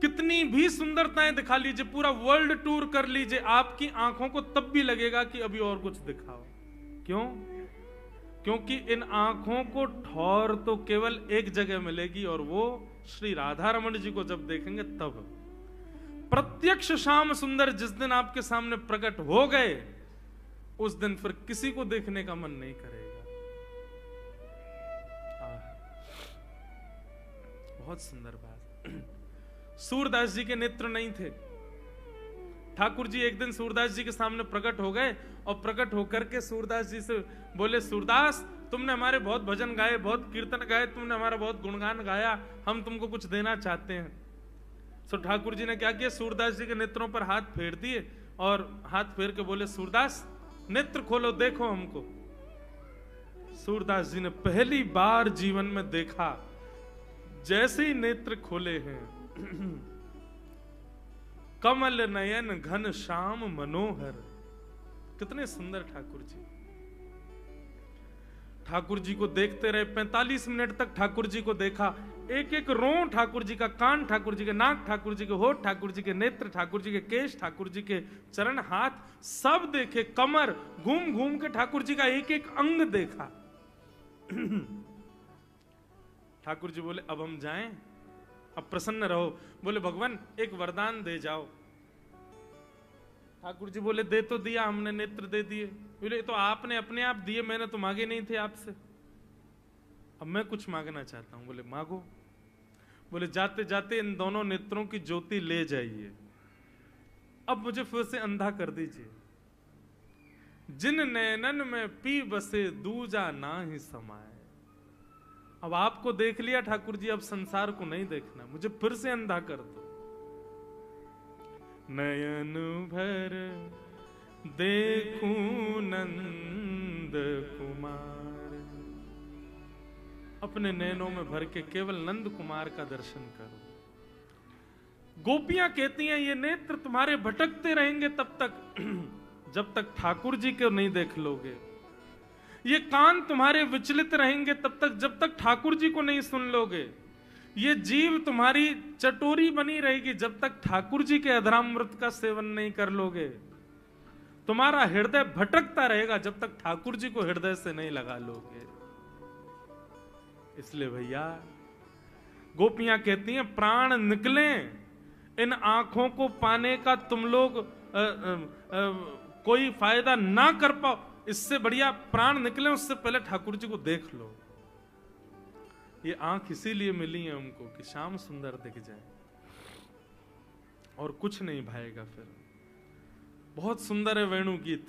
कितनी भी सुंदरताएं दिखा लीजिए, पूरा वर्ल्ड टूर कर लीजिए, आपकी आंखों को तब भी लगेगा कि अभी और कुछ दिखाओ। क्यों? क्योंकि इन आंखों को ठौर तो केवल एक जगह मिलेगी, और वो श्री राधा रमण जी को जब देखेंगे तब। प्रत्यक्ष श्याम सुंदर जिस दिन आपके सामने प्रकट हो गए, उस दिन फिर किसी को देखने का मन नहीं करेगा। बहुत सुंदर बात। सूरदास जी के नेत्र नहीं थे। ठाकुर जी एक दिन सूरदास जी के सामने प्रकट हो गए, और प्रकट होकर के सूरदास जी से बोले, सूरदास तुमने हमारे बहुत भजन गाए, बहुत कीर्तन गाए, तुमने हमारा बहुत गुणगान गाया, हम तुमको कुछ देना चाहते हैं। तो ठाकुर जी ने क्या किया, सूरदास जी के नेत्रों पर हाथ फेर दिए, और हाथ फेर के बोले, सूरदास नेत्र खोलो, देखो हमको। सूरदास जी ने पहली बार जीवन में देखा, जैसे ही नेत्र खोले हैं, कमल नयन घन श्याम मनोहर। कितने सुंदर ठाकुर जी। ठाकुर जी को देखते रहे, 45 मिनट तक ठाकुर जी को देखा। एक एक रों ठाकुर जी का, कान ठाकुर जी के, नाक ठाकुर जी के, होठ ठाकुर जी के, नेत्र ठाकुर जी के, केश ठाकुर जी के, चरण हाथ सब देखे, कमर घूम घूम के ठाकुर जी का एक एक अंग देखा। ठाकुर जी बोले, अब हम जाएं, अब प्रसन्न रहो। बोले, भगवान एक वरदान दे जाओ। ठाकुर जी बोले, दे तो दिया हमने, नेत्र दे दिए। बोले, तो आपने अपने आप दिए, मैंने तो मांगे नहीं थे आपसे, अब मैं कुछ मांगना चाहता हूं। बोले, मांगो। बोले, जाते जाते इन दोनों नेत्रों की ज्योति ले जाइए, अब मुझे फिर से अंधा कर दीजिए। जिन नैनन में पी बसे दूजा ना ही समाए। अब आपको देख लिया ठाकुर जी, अब संसार को नहीं देखना, मुझे फिर से अंधा कर दो। नयन भर देखूं नंद कुमार, अपने नैनों में भर के केवल नंद कुमार का दर्शन करो। गोपियां कहती हैं, ये नेत्र तुम्हारे भटकते रहेंगे तब तक, जब तक ठाकुर जी को नहीं देख लोगे। ये कान तुम्हारे विचलित रहेंगे तब तक, जब तक ठाकुर जी को नहीं सुन लोगे। ये जीव तुम्हारी चटोरी बनी रहेगी जब तक ठाकुर जी के अधरामृत का सेवन नहीं कर लोगे। तुम्हारा हृदय भटकता रहेगा जब तक ठाकुर जी को हृदय से नहीं लगा लोगे। इसलिए भैया गोपियां कहती हैं, प्राण निकले, इन आंखों को पाने का तुम लोग कोई फायदा ना कर पाओ, इससे बढ़िया प्राण निकले उससे पहले ठाकुर जी को देख लो। ये आंख इसीलिए मिली है उनको कि श्याम सुंदर दिख जाए, और कुछ नहीं भाएगा। फिर बहुत सुंदर है वेणु गीत,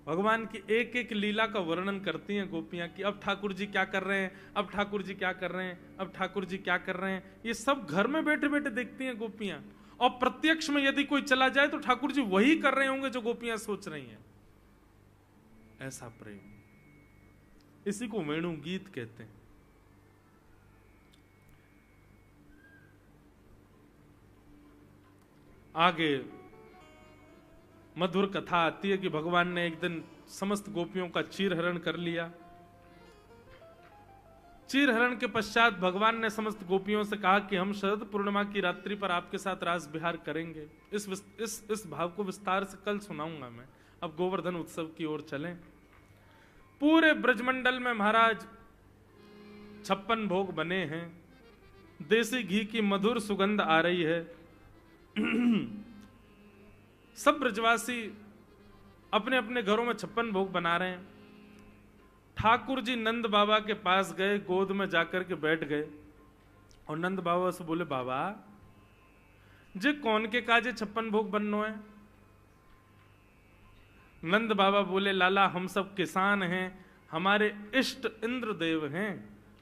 भगवान की एक एक लीला का वर्णन करती हैं गोपियां कि अब ठाकुर जी क्या कर रहे हैं, अब ठाकुर जी क्या कर रहे हैं, अब ठाकुर जी क्या कर रहे हैं। ये सब घर में बैठे बैठे देखती हैं गोपियां, और प्रत्यक्ष में यदि कोई चला जाए तो ठाकुर जी वही कर रहे होंगे जो गोपियां सोच रही हैं। ऐसा प्रेम, इसी को वेणु गीत कहते हैं। आगे मधुर कथा आती है कि भगवान ने एक दिन समस्त गोपियों का चीरहरण कर लिया। चीरहरण के पश्चात भगवान ने समस्त गोपियों से कहा कि हम शरद पूर्णिमा की रात्रि पर आपके साथ रास विहार करेंगे। इस भाव को विस्तार से कल सुनाऊंगा मैं। अब गोवर्धन उत्सव की ओर चलें। पूरे ब्रजमंडल में महाराज 56 भोग बने हैं। देसी घी की मधुर सुगंध आ रही है। सब ब्रजवासी अपने अपने घरों में 56 भोग बना रहे हैं। ठाकुर जी नंद बाबा के पास गए, गोद में जाकर के बैठ गए और नंद बाबा से बोले, बाबा जे कौन के काजे 56 भोग बननो है? नंद बाबा बोले, लाला हम सब किसान हैं, हमारे इष्ट इंद्रदेव हैं,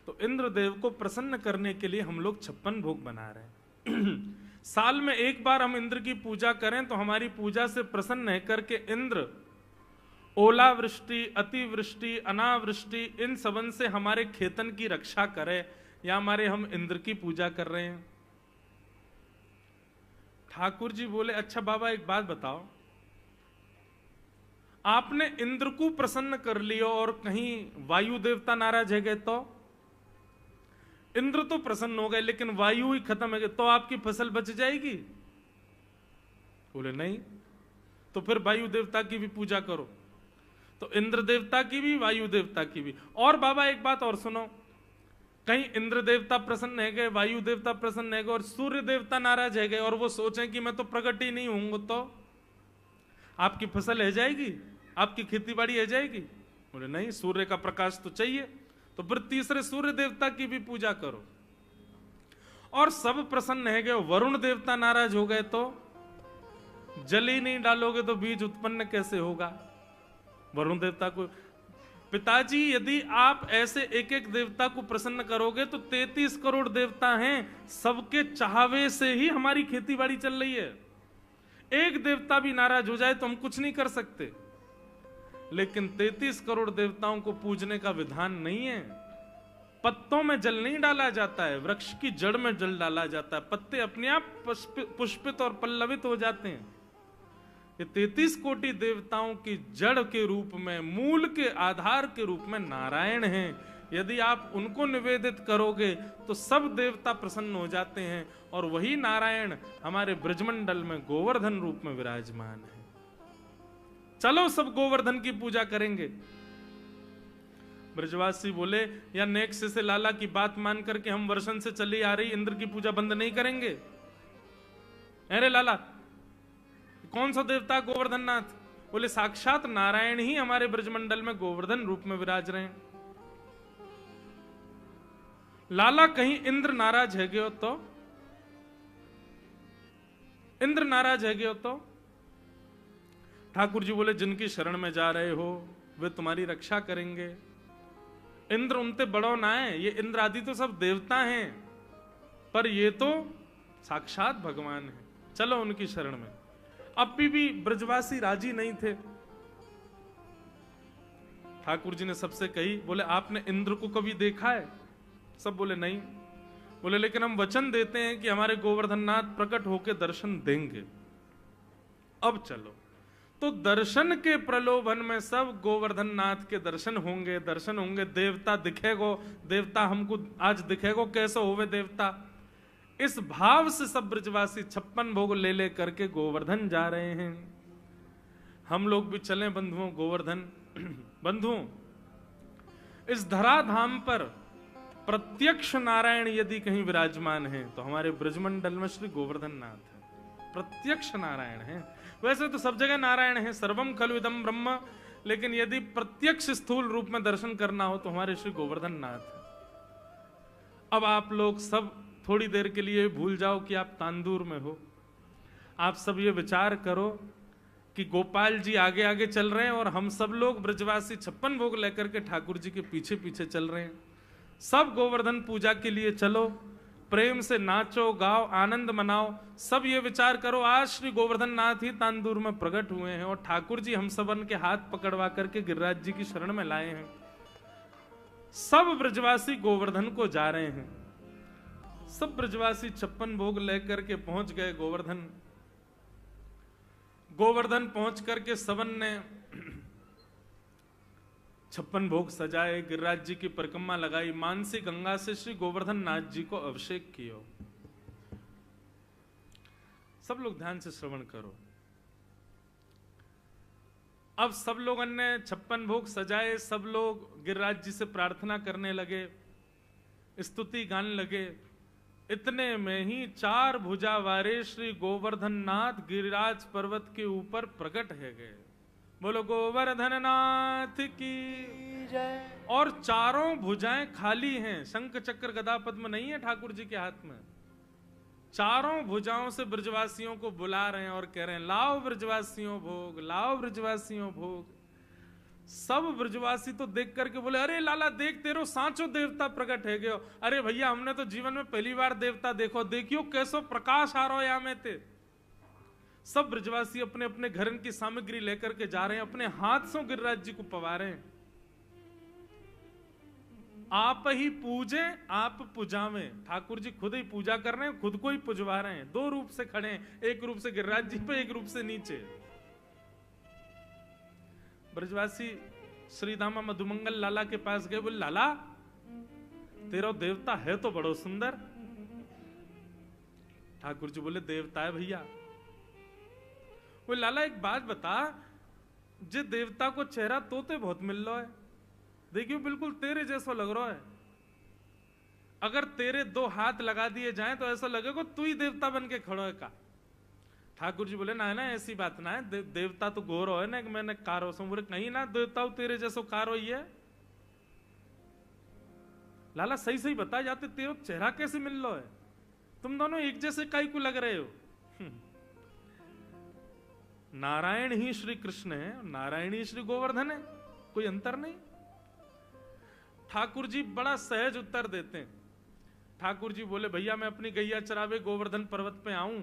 तो इंद्रदेव को प्रसन्न करने के लिए हम लोग 56 भोग बना रहे हैं। साल में एक बार हम इंद्र की पूजा करें तो हमारी पूजा से प्रसन्न है करके इंद्र ओलावृष्टि, अतिवृष्टि, अनावृष्टि इन सबन से हमारे खेतन की रक्षा करे, या हमारे हम इंद्र की पूजा कर रहे हैं। ठाकुर जी बोले, अच्छा बाबा एक बात बताओ, आपने इंद्र को प्रसन्न कर लियो और कहीं वायु देवता नाराज है गए तो? इंद्र तो प्रसन्न हो गए लेकिन वायु ही खत्म है गए तो आपकी फसल बच जाएगी? बोले नहीं। तो फिर वायु देवता की भी पूजा करो। तो इंद्र देवता की भी, वायु देवता की भी। और बाबा एक बात और सुनो, कहीं इंद्र देवता प्रसन्न है गए, वायु देवता प्रसन्न है गए और सूर्य देवता नाराज है गए और वो सोचें कि मैं तो प्रकट ही नहीं हूंगा, तो आपकी फसल है जाएगी, आपकी खेती बाड़ी है जाएगी? बोले नहीं, सूर्य का प्रकाश तो चाहिए। तो फिर तीसरे सूर्य देवता की भी पूजा करो। और सब प्रसन्न है गए, वरुण देवता नाराज हो गए तो? जल ही नहीं डालोगे तो बीज उत्पन्न कैसे होगा? वरुण देवता को, पिताजी यदि आप ऐसे एक एक देवता को प्रसन्न करोगे तो 33 करोड़ देवता हैं, सबके चाहवे से ही हमारी खेती बाड़ी चल रही है। एक देवता भी नाराज हो जाए तो हम कुछ नहीं कर सकते। लेकिन 33 करोड़ देवताओं को पूजने का विधान नहीं है। पत्तों में जल नहीं डाला जाता है, वृक्ष की जड़ में जल डाला जाता है, पत्ते अपने आप पुष्पित और पल्लवित हो जाते हैं। ये 33 कोटि देवताओं की जड़ के रूप में, मूल के आधार के रूप में नारायण हैं। यदि आप उनको निवेदित करोगे तो सब देवता प्रसन्न हो जाते हैं और वही नारायण हमारे ब्रजमंडल में गोवर्धन रूप में विराजमान है। चलो सब गोवर्धन की पूजा करेंगे। ब्रजवासी बोले, या नेक्स्ट से लाला की बात मान करके हम वर्षन से चली आ रही इंद्र की पूजा बंद नहीं करेंगे। अरे लाला, कौन सा देवता गोवर्धन नाथ? बोले साक्षात नारायण ही हमारे ब्रजमंडल में गोवर्धन रूप में विराज रहे हैं। लाला कहीं इंद्र नाराज है गयो तो? इंद्र नाराज है गयो तो? ठाकुर जी बोले, जिनकी शरण में जा रहे हो वे तुम्हारी रक्षा करेंगे। इंद्र उनते बड़ो ना है, ये इंद्र आदि तो सब देवता हैं, पर ये तो साक्षात भगवान है, चलो उनकी शरण में। अब भी ब्रजवासी राजी नहीं थे। ठाकुर जी ने सबसे कही, बोले आपने इंद्र को कभी देखा है? सब बोले नहीं। बोले लेकिन हम वचन देते हैं कि हमारे गोवर्धन नाथ प्रकट होकर दर्शन देंगे। अब चलो। तो दर्शन के प्रलोभन में सब गोवर्धन नाथ के दर्शन होंगे, दर्शन होंगे। देवता दिखेगो, देवता हमको आज दिखेगो, कैसे होवे देवता। इस भाव से सब ब्रजवासी 56 भोग ले ले करके गोवर्धन जा रहे हैं। हम लोग भी चलें बंधुओं गोवर्धन। बंधुओं, इस धराधाम पर प्रत्यक्ष नारायण यदि कहीं विराजमान है तो हमारे ब्रजमंडल में श्री गोवर्धन नाथ है। प्रत्यक्ष नारायण है। वैसे तो सब जगह नारायण है, सर्वम खलु इदं ब्रह्म, लेकिन यदि प्रत्यक्ष स्थूल रूप में दर्शन करना हो तो हमारे श्री गोवर्धन नाथ है। अब आप लोग सब थोड़ी देर के लिए भूल जाओ कि आप तांदूर में हो। आप सब ये विचार करो कि गोपाल जी आगे आगे चल रहे हैं और हम सब लोग ब्रजवासी 56 भोग लेकर के ठाकुर जी के पीछे पीछे चल रहे हैं। सब गोवर्धन पूजा के लिए चलो, प्रेम से नाचो गाओ, आनंद मनाओ। सब ये विचार करो आज श्री गोवर्धन नाथ ही तांदूर में प्रकट हुए हैं और ठाकुर जी हम सबन के हाथ पकड़वा करके गिरिराज जी की शरण में लाए हैं। सब ब्रजवासी गोवर्धन को जा रहे हैं। सब ब्रजवासी 56 भोग लेकर के पहुंच गए गोवर्धन। गोवर्धन पहुंच करके सबन ने 56 भोग सजाए, गिरिराज जी की परिक्रमा लगाई, मानसी गंगा से श्री गोवर्धन नाथ जी को अभिषेक किया। सब लोग ध्यान से श्रवण करो। अब सब लोग ने 56 भोग सजाए, सब लोग गिरिराज जी से प्रार्थना करने लगे, स्तुति गाने लगे। इतने में ही 4 भुजा वारे श्री गोवर्धन नाथ गिरिराज पर्वत के ऊपर प्रकट है गए। बोलो गोवर्धन नाथ की जय। और चारों भुजाएं खाली हैं, शंख चक्र गदा पद्म नहीं है ठाकुर जी के हाथ में। चारों भुजाओं से ब्रजवासियों को बुला रहे हैं और कह रहे हैं लाओ ब्रजवासियों भोग, लाओ ब्रजवासियों भोग। सब ब्रजवासी तो देख करके बोले अरे लाला देख तेरो सांचो देवता प्रकट है गयो। अरे भैया हमने तो जीवन में पहली बार देवता देखो, देखियो कैसो प्रकाश आ रहा है में ते। सब ब्रजवासी अपने अपने घर की सामग्री लेकर के जा रहे हैं, अपने हाथ से गिरिराज जी को पवा रहे हैं। आप ही पूजे आप पुजावें, ठाकुर जी खुद ही पूजा कर रहे हैं, खुद को ही पुजवा रहे हैं। 2 रूप से खड़े हैं, एक रूप से गिरिराज जी पे, एक रूप से नीचे। ब्रजवासी श्री दामा मधुमंगल लाला के पास गए, बोले लाला तेरा देवता है तो बड़ो सुंदर। ठाकुर जी बोले देवता है भैया। बोले लाला एक बात बता, जे देवता को चेहरा तोते बहुत मिल रहा है, देखियो बिल्कुल तेरे जैसा लग रहा है। अगर तेरे 2 हाथ लगा दिए जाएं तो ऐसा लगेगा तू ही देवता बन के खड़ो है का। ठाकुर जी बोले ना है ना ऐसी बात ना है, देवता तो गोरो है ना कि मैंने कारो सो। बोले कहीं ना देवता तेरे जैसो कारो ही है। लाला सही सही बता जाते तेरा चेहरा कैसे मिल रहा है, तुम दोनों एक जैसे काई को लग रहे हो। नारायण ही श्री कृष्ण है, नारायण ही श्री गोवर्धन है, कोई अंतर नहीं। ठाकुर जी बड़ा सहज उत्तर देते हैं। ठाकुर जी बोले भैया मैं अपनी गैया चरावे गोवर्धन पर्वत पे आऊं,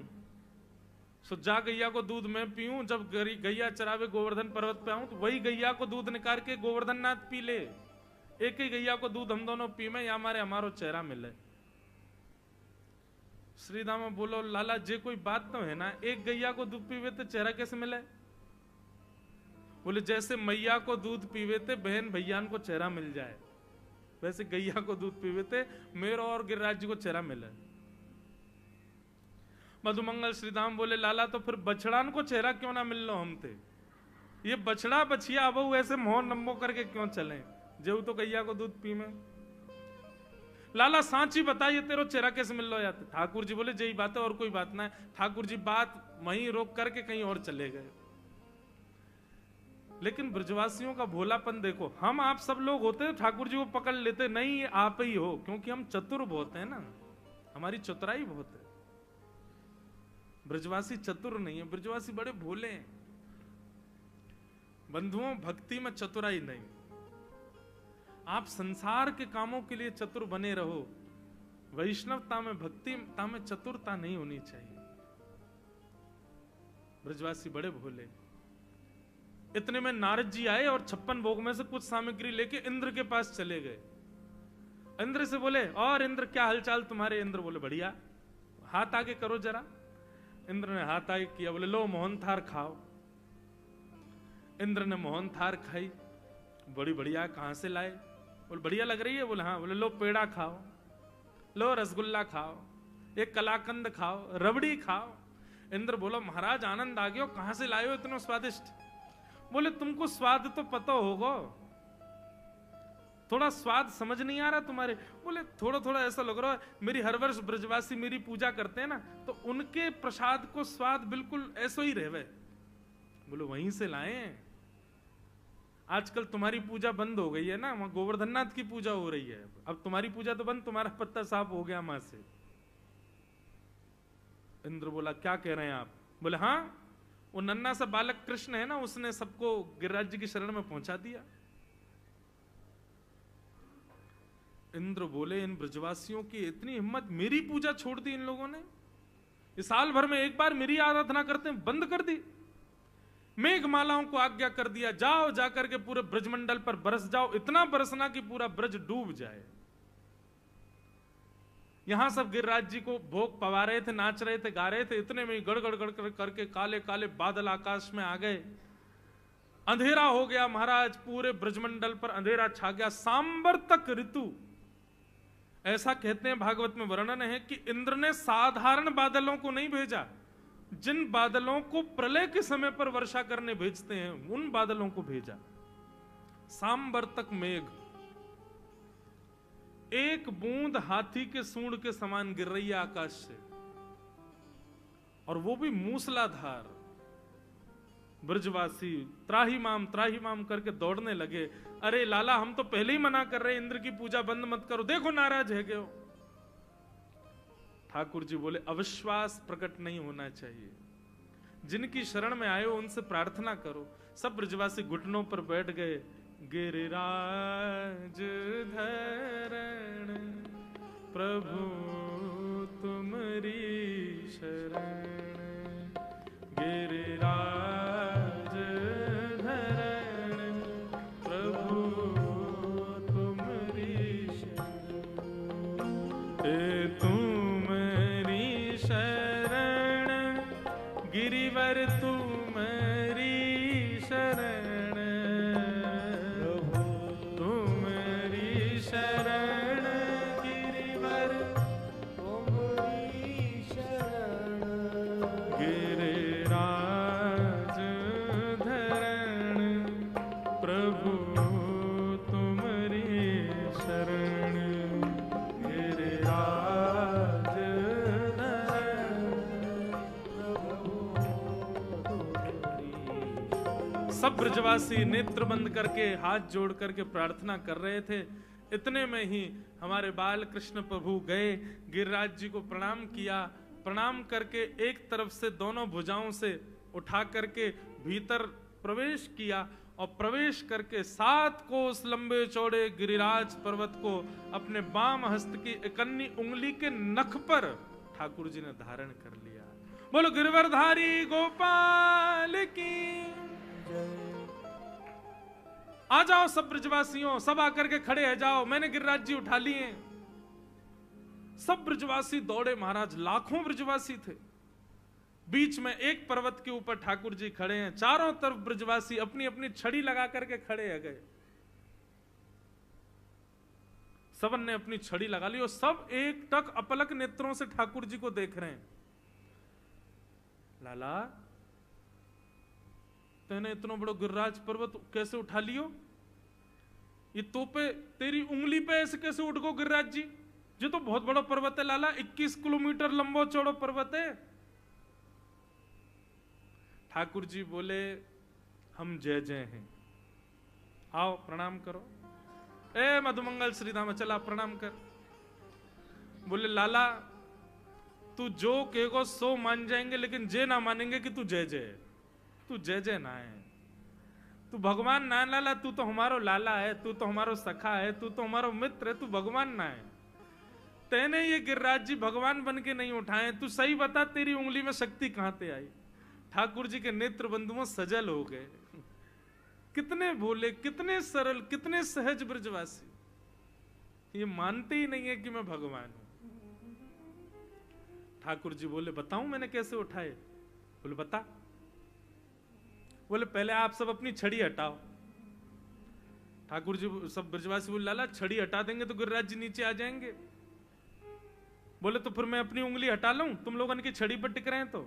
सो जा गैया को दूध मैं पीऊं। जब गैया चरावे गोवर्धन पर्वत पे आऊं तो वही गैया को दूध निकाल के गोवर्धन नाथ पी ले। एक ही गैया को दूध हम दोनों पी में या हमारो चेहरा मिले। श्री दामा बोलो लाला जे कोई बात तो है ना, एक गैया को दूध पीवे तो चेहरा कैसे मिले। बोले जैसे मैया को दूध पीवे थे बहन भैयान को चेहरा मिल जाए, वैसे गैया को दूध पीवे थे मेरा और गिरिराज जी को चेहरा मिले। मधुमंगल श्रीधाम बोले लाला तो फिर बछड़ान को चेहरा क्यों ना मिल लो हम थे, ये बछड़ा बछिया अब ऐसे मोह नम्बो करके क्यों चले, जो तो गैया को दूध पी में। लाला सांची बताइए तेरो चेहरा कैसे मिल लो जाते। ठाकुर जी बोले यही बात है और कोई बात ना है। ठाकुर जी बात वहीं रोक करके कहीं और चले गए। लेकिन ब्रजवासियों का भोलापन देखो, हम आप सब लोग होते ठाकुर जी को पकड़ लेते, नहीं आप ही हो, क्योंकि हम चतुर बहुत हैं ना, हमारी चतुराई बहुत है। ब्रजवासी चतुर नहीं है, ब्रजवासी बड़े भोले हैं। बंधुओं भक्ति में चतुराई नहीं, आप संसार के कामों के लिए चतुर बने रहो, वैष्णवता में भक्तिता में चतुरता नहीं होनी चाहिए। ब्रजवासी बड़े भोले। इतने में नारद जी आए और 56 भोग में से कुछ सामग्री लेके इंद्र के पास चले गए। इंद्र से बोले और इंद्र क्या हालचाल तुम्हारे। इंद्र बोले बढ़िया, हाथ आगे करो जरा। इंद्र ने हाथ आगे किया, बोले लो मोहन थार खाओ। इंद्र ने मोहन थार खाई, बड़ी बढ़िया, कहां से लाए। बोले बढ़िया लग रही है। बोले हाँ। बोले लो पेड़ा खाओ, लो रसगुल्ला खाओ, एक कलाकंद खाओ, रबड़ी खाओ। इंद्र बोला महाराज आनंद आ गया, कहां से लाए हो इतना स्वादिष्ट। बोले तुमको स्वाद तो पता होगा, थोड़ा स्वाद समझ नहीं आ रहा तुम्हारे। बोले थोड़ा थोड़ा ऐसा लग रहा है, मेरी हर वर्ष ब्रजवासी मेरी पूजा करते हैं ना, तो उनके प्रसाद को स्वाद बिल्कुल ऐसा ही रहवे। बोले वहीं से लाए हैं। आजकल तुम्हारी पूजा बंद हो गई है ना, वहां गोवर्धननाथ की पूजा हो रही है, अब तुम्हारी पूजा तो बंद, तुम्हारा पत्ता साफ हो गया मां से। इंद्र बोला क्या कह रहे हैं आप। बोले हाँ, वो नन्ना सा बालक कृष्ण है ना, उसने सबको गिरिराज जी की शरण में पहुंचा दिया। इंद्र बोले इन ब्रजवासियों की इतनी हिम्मत, मेरी पूजा छोड़ दी इन लोगों ने। इस साल भर में एक बार मेरी आराधना करते हैं, बंद कर दी। मेघमालाओं को आज्ञा कर दिया, जाओ जाकर के पूरे ब्रजमंडल पर बरस जाओ, इतना बरसना कि पूरा ब्रज डूब जाए। यहां सब गिरिराज जी को भोग पवा रहे थे, नाच रहे थे, गा रहे थे। इतने में गड़गड़ गड़गड़ करके काले काले बादल आकाश में आ गए, अंधेरा हो गया महाराज, पूरे ब्रजमंडल पर अंधेरा छा गया। सांबर तक ऋतु, ऐसा कहते हैं भागवत में वर्णन है कि इंद्र ने साधारण बादलों को नहीं भेजा, जिन बादलों को प्रलय के समय पर वर्षा करने भेजते हैं, उन बादलों को भेजा। सांबर तक मेघ, एक बूंद हाथी के सूंड के समान गिर रही है आकाश से, और वो भी मूसलाधार। ब्रजवासी त्राही माम करके दौड़ने लगे। अरे लाला, हम तो पहले ही मना कर रहे, इंद्र की पूजा बंद मत करो, देखो नाराज है गए हो। ठाकुर जी बोले, अविश्वास प्रकट नहीं होना चाहिए, जिनकी शरण में आए हो उनसे प्रार्थना करो। सब ब्रजवासी घुटनों पर बैठ गए। गिरिराज धरण प्रभु तुम्हारी शरण, गिरिराज धरण प्रभु तुम्हारी शरण, तुम्हारी शरण गिरिवर तुम्हारी शरण, तुम्हारी शरण गिरिवर तुम्हारी शरण, गिरिराज धरण प्रभु तुम्हारी शरण, गिरिराज धरण प्रभु तुम्हारी। सब ब्रजवासी नेत्र बंद करके हाथ जोड़ करके प्रार्थना कर रहे थे। इतने में ही हमारे बाल कृष्ण प्रभु गए, गिरिराज जी को प्रणाम किया। प्रणाम करके एक तरफ से दोनों भुजाओं से उठा करके भीतर प्रवेश किया, और प्रवेश करके 7 कोस लंबे चौड़े गिरिराज पर्वत को अपने बाम हस्त की इकन्नी उंगली के नख पर ठाकुर जी ने धारण कर लिया। बोलो गिरवरधारी गोपाल की। आ जाओ सब ब्रजवासियों, सब आकर के खड़े है जाओ, मैंने गिरिराज जी उठा लिए। सब ब्रजवासी दौड़े महाराज, लाखों ब्रजवासी थे। बीच में एक पर्वत के ऊपर ठाकुर जी खड़े हैं, चारों तरफ ब्रजवासी अपनी अपनी छड़ी लगा करके खड़े है गए। सबन ने अपनी छड़ी लगा ली और सब एक टक अपलक नेत्रों से ठाकुर जी को देख रहे हैं। लाला, तूने इतना बड़ा गिरिराज पर्वत कैसे उठा लियो? ये तोपे तेरी उंगली पे ऐसे कैसे उठ गो गिरिराज जी? ये तो बहुत बड़ा पर्वत है लाला, 21 किलोमीटर लंबा चौड़ा पर्वत है। ठाकुर जी बोले, हम जय जय हैं, आओ प्रणाम करो। ए मधुमंगल श्रीधाम, चला प्रणाम कर। बोले लाला, तू जो कहेगो सो मान जाएंगे, लेकिन जे ना मानेंगे कि तू जय जय। तू जय जय ना है, तू भगवान ना लाला, तू तो हमारो लाला है, तू तो हमारो सखा है, तू तो हमारो मित्र है, तू भगवान ना है। तेने ये गिरिराज जी भगवान बन के नहीं उठाए, तू सही बता तेरी उंगली में शक्ति कहां से आई? ठाकुर जी के नेत्र बंधुओं सजल हो गए। कितने भोले, कितने सरल, कितने सहज ब्रजवासी, ये मानते ही नहीं है कि मैं भगवान हूं। ठाकुर जी बोले, बताऊं मैंने कैसे उठाए? बोले बता। बोले पहले आप सब अपनी छड़ी हटाओ। ठाकुर जी सब ब्रजवासी बोले, लाला छड़ी हटा देंगे तो गिरिराज जी नीचे आ जाएंगे। बोले तो फिर मैं अपनी उंगली हटा लूं, तुम लोगों की छड़ी पर टिक रहे हैं तो?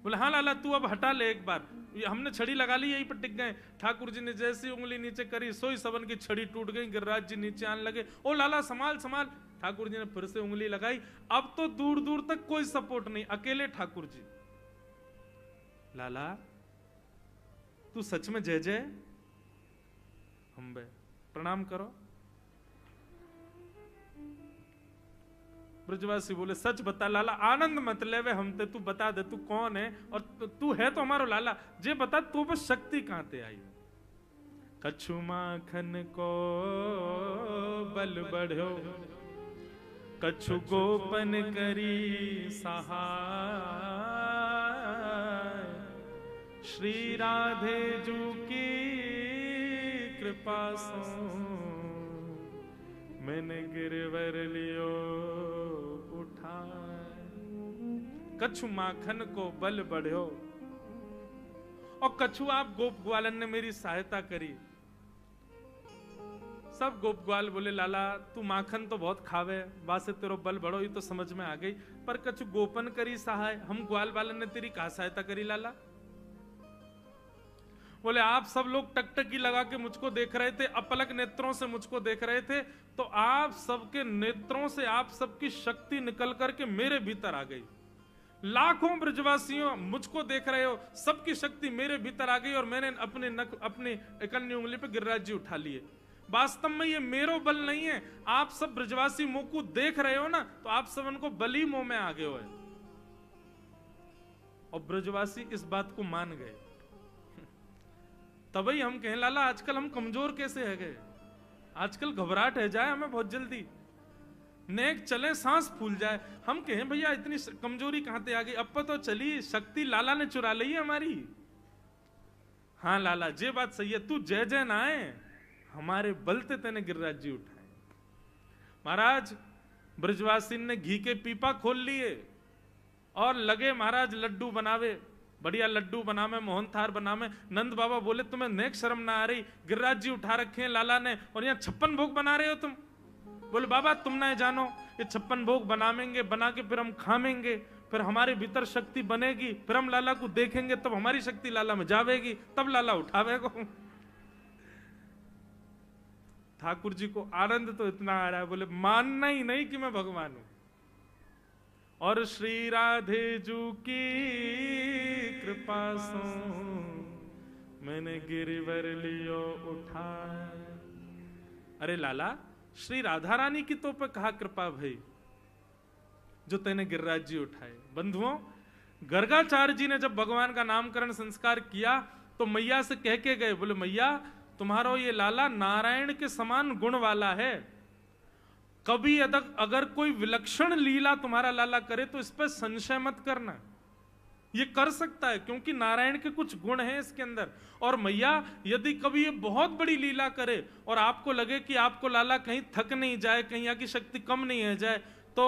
बोले हाँ लाला, तू अब हटा ले एक बार, हमने छड़ी लगा ली, यही पर टिक गए। ठाकुर जी ने जैसी उंगली नीचे करी, सोई सबन की छड़ी टूट गई, गिरिराज जी नीचे आने लगे। ओ लाला संभाल संभाल। ठाकुर जी ने फिर से उंगली लगाई, अब तो दूर दूर तक कोई सपोर्ट नहीं, अकेले ठाकुर जी। लाला, तू सच में जय जय? हम बे प्रणाम करो। ब्रजवासी बोले, सच बता लाला, आनंद मत ले वे हमते, तू बता दे तू कौन है, और तू है तो हमारो लाला, जे बता तू बस शक्ति कहां ते आई? कछु माखन को बल बढ़ो, कछु गोपन करी सहाय, श्री राधे जू की कृपा सो मैंने गिरवर लियो उठाए। कछु माखन को बल बढ़ो, और कछु आप गोप ग्वालन ने मेरी सहायता करी। सब गोप ग्वाल बोले लाला तू माखन तो बहुत खावे, बासे तेरो बल बढ़ो, ये तो समझ में आ गई, पर कछु गोपन करी सहाय, हम ग्वाल वाले ने तेरी कहा सहायता करी लाला? बोले आप सब लोग टकटकी लगा के मुझको देख रहे थे, अपलक नेत्रों से मुझको देख रहे थे, तो आप सबके नेत्रों से आप सबकी शक्ति निकल करके मेरे भीतर आ गई। लाखों ब्रजवासियों मुझको देख रहे हो, सबकी शक्ति मेरे भीतर आ गई और मैंने अपने इकन्नी उंगली पे गिरिराज जी उठा लिए। वास्तव में ये मेरो बल नहीं है, आप सब ब्रजवासी मुंह को देख रहे हो ना, तो आप सब उनको बली मुंह में आ गए हो। और ब्रजवासी इस बात को मान गए। तभी हम कहें लाला आजकल हम कमजोर कैसे है गए, आजकल घबराहट है जाए हमें बहुत जल्दी, नेक चले सांस फूल जाए। हम कहें भैया इतनी कमजोरी कहां से आ गई, अब तो चली शक्ति लाला ने चुरा ली है हमारी। हाँ लाला ये बात सही है, तू जय जय ना आए, हमारे बलते तेने गिरिराज जी उठाए। महाराज ब्रजवासी ने घी के पीपा खोल लिए और लगे महाराज लड्डू बनावे, बढ़िया लड्डू बनावे, मोहन थार बनावे। नंद बाबा बोले तुम्हें नेक शर्म ना आ रही, गिरिराज जी उठा रखे हैं लाला ने और यहाँ 56 भोग बना रहे हो तुम। बोले बाबा तुम ना जानो, ये 56 भोग बनावेंगे, बना के फिर हम खावेंगे, फिर हमारे भीतर शक्ति बनेगी, फिर हम लाला को देखेंगे, तब हमारी शक्ति लाला में जावेगी, तब लाला उठावेगा। ठाकुर जी को आनंद तो इतना आ रहा है, बोले मानना ही नहीं कि मैं भगवान हूं। और श्री राधे जू की कृपा सो मैंने गिरिवर लियो उठा। अरे लाला श्री राधा रानी की तो पे कहा कृपा भई जो तेने गिरिराज जी उठाए। बंधुओं गर्गाचार्य जी ने जब भगवान का नामकरण संस्कार किया तो मैया से कह के गए, बोले मैया तुम्हारा ये लाला नारायण के समान गुण वाला है, कभी अगर कोई विलक्षण लीला तुम्हारा लाला करे तो इस पर संशय मत करना, ये कर सकता है क्योंकि नारायण के कुछ गुण हैं इसके अंदर। और मैया यदि कभी ये बहुत बड़ी लीला करे और आपको लगे कि आपको लाला कहीं थक नहीं जाए, कहीं यहाँ की शक्ति कम नहीं है जाए, तो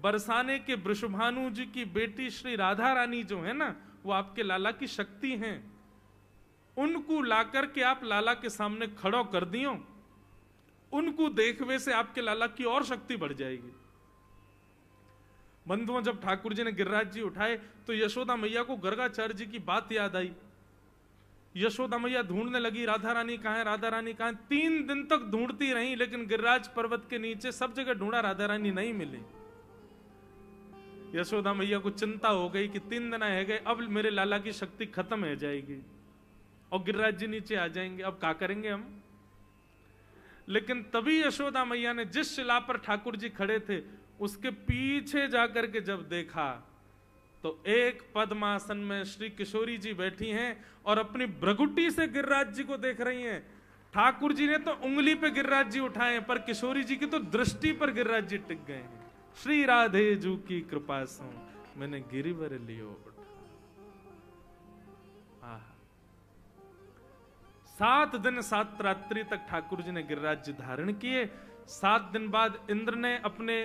बरसाने के वृषभानु जी की बेटी श्री राधा रानी जो है ना, वो आपके लाला की शक्ति हैं, उनको लाकर के आप लाला के सामने खड़ो कर दियो, उनको देखवे से आपके लाला की और शक्ति बढ़ जाएगी। बंधुओं जब ठाकुर जी ने गिरिराज जी उठाए तो यशोदा मैया को गर्गाचार्य जी की बात याद आई। यशोदा मैया ढूंढने लगी राधा रानी कहां है, राधा रानी कहां है। 3 दिन तक ढूंढती रही लेकिन गिरिराज पर्वत के नीचे सब जगह ढूंढा, राधा रानी नहीं मिली। यशोदा मैया को चिंता हो गई कि 3 दिन है गए, अब मेरे लाला की शक्ति खत्म हो जाएगी और गिरिराज जी नीचे आ जाएंगे, अब क्या करेंगे हम। लेकिन तभी यशोदा मैया ने जिस शिला पर ठाकुर जी खड़े थे उसके पीछे जाकर के जब देखा तो एक पद्मासन में श्री किशोरी जी बैठी हैं और अपनी भ्रगुटी से गिरिराज जी को देख रही हैं। ठाकुर जी ने तो उंगली पे गिरिराज जी उठाए पर किशोरी जी की तो दृष्टि पर गिरिराज जी टिक गए हैं। श्री राधे जू की कृपा से मैंने गिरिवर लियो उठा। 7 दिन 7 रात्रि तक ठाकुर जी ने गिरिराज जी धारण किए। 7 दिन बाद इंद्र ने अपने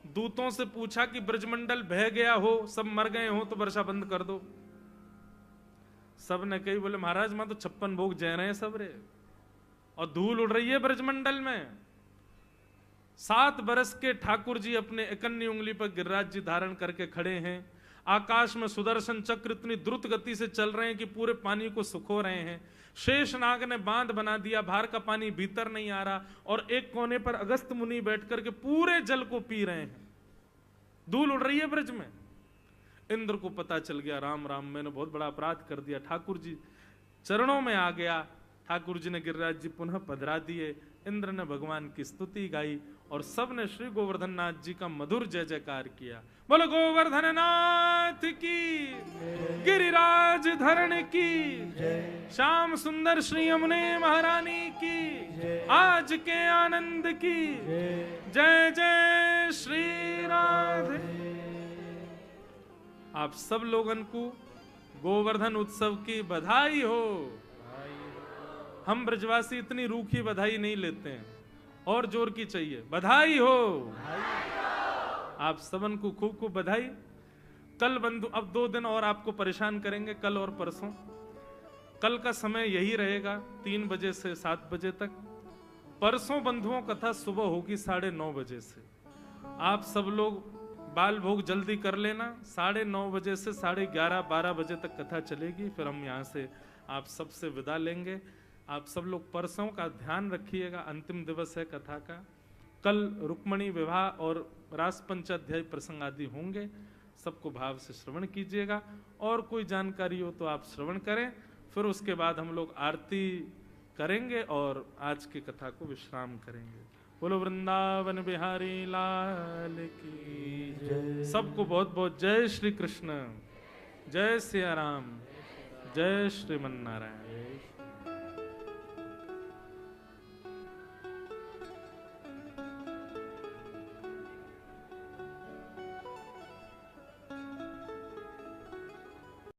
दूतों से पूछा कि ब्रजमंडल बह गया हो, सब मर गए हो तो वर्षा बंद कर दो। सब ने कही, बोले महाराज मां तो 56 भोग जय रहे हैं सब रे, और धूल उड़ रही है ब्रजमंडल में। 7 बरस के ठाकुर जी अपने इकन्नी उंगली पर गिरिराज जी धारण करके खड़े हैं। आकाश में सुदर्शन चक्र इतनी द्रुत गति से चल रहे हैं कि पूरे पानी को सुखो रहे हैं। शेषनाग ने बांध बना दिया, बाहर का पानी भीतर नहीं आ रहा, और एक कोने पर अगस्त मुनि बैठ करके पूरे जल को पी रहे हैं। धूल उड़ रही है ब्रज में। इंद्र को पता चल गया, राम राम मैंने बहुत बड़ा अपराध कर दिया। ठाकुर जी चरणों में आ गया। ठाकुर जी ने गिरिराज जी पुनः पधरा दिए। इंद्र ने भगवान की स्तुति गाई और सब ने श्री गोवर्धन नाथ जी का मधुर जय जयकार किया। बोलो गोवर्धन नाथ की, गिरिराज धरण की, श्याम सुंदर श्री यमुने महारानी की, आज के आनंद की जय जय श्री राधे। आप सब लोगन को गोवर्धन उत्सव की बधाई हो। हम ब्रजवासी इतनी रूखी बधाई नहीं लेते हैं, और जोर की चाहिए। बधाई हो। आप सबन को खूब खूब बधाई। कल बंधु अब 2 दिन और आपको परेशान करेंगे, कल और परसों। कल का समय यही रहेगा 3 बजे से 7 बजे तक, परसों बंधुओं कथा सुबह होगी 9:30 बजे से। आप सब लोग बाल भोग जल्दी कर लेना। 9:30 बजे से 11:30 12 बजे तक कथा चलेगी। फिर हम यहाँ से आप सबसे विदा लेंगे। आप सब लोग परसों का ध्यान रखिएगा, अंतिम दिवस है कथा का। कल रुक्मणी विवाह और रास पंचाध्याय प्रसंग आदि होंगे, सबको भाव से श्रवण कीजिएगा। और कोई जानकारी हो तो आप श्रवण करें। फिर उसके बाद हम लोग आरती करेंगे और आज की कथा को विश्राम करेंगे। बोलो वृंदावन बिहारी लाल की जय। सबको बहुत बहुत जय श्री कृष्ण, जय सिया राम, जय श्रीमन नारायण।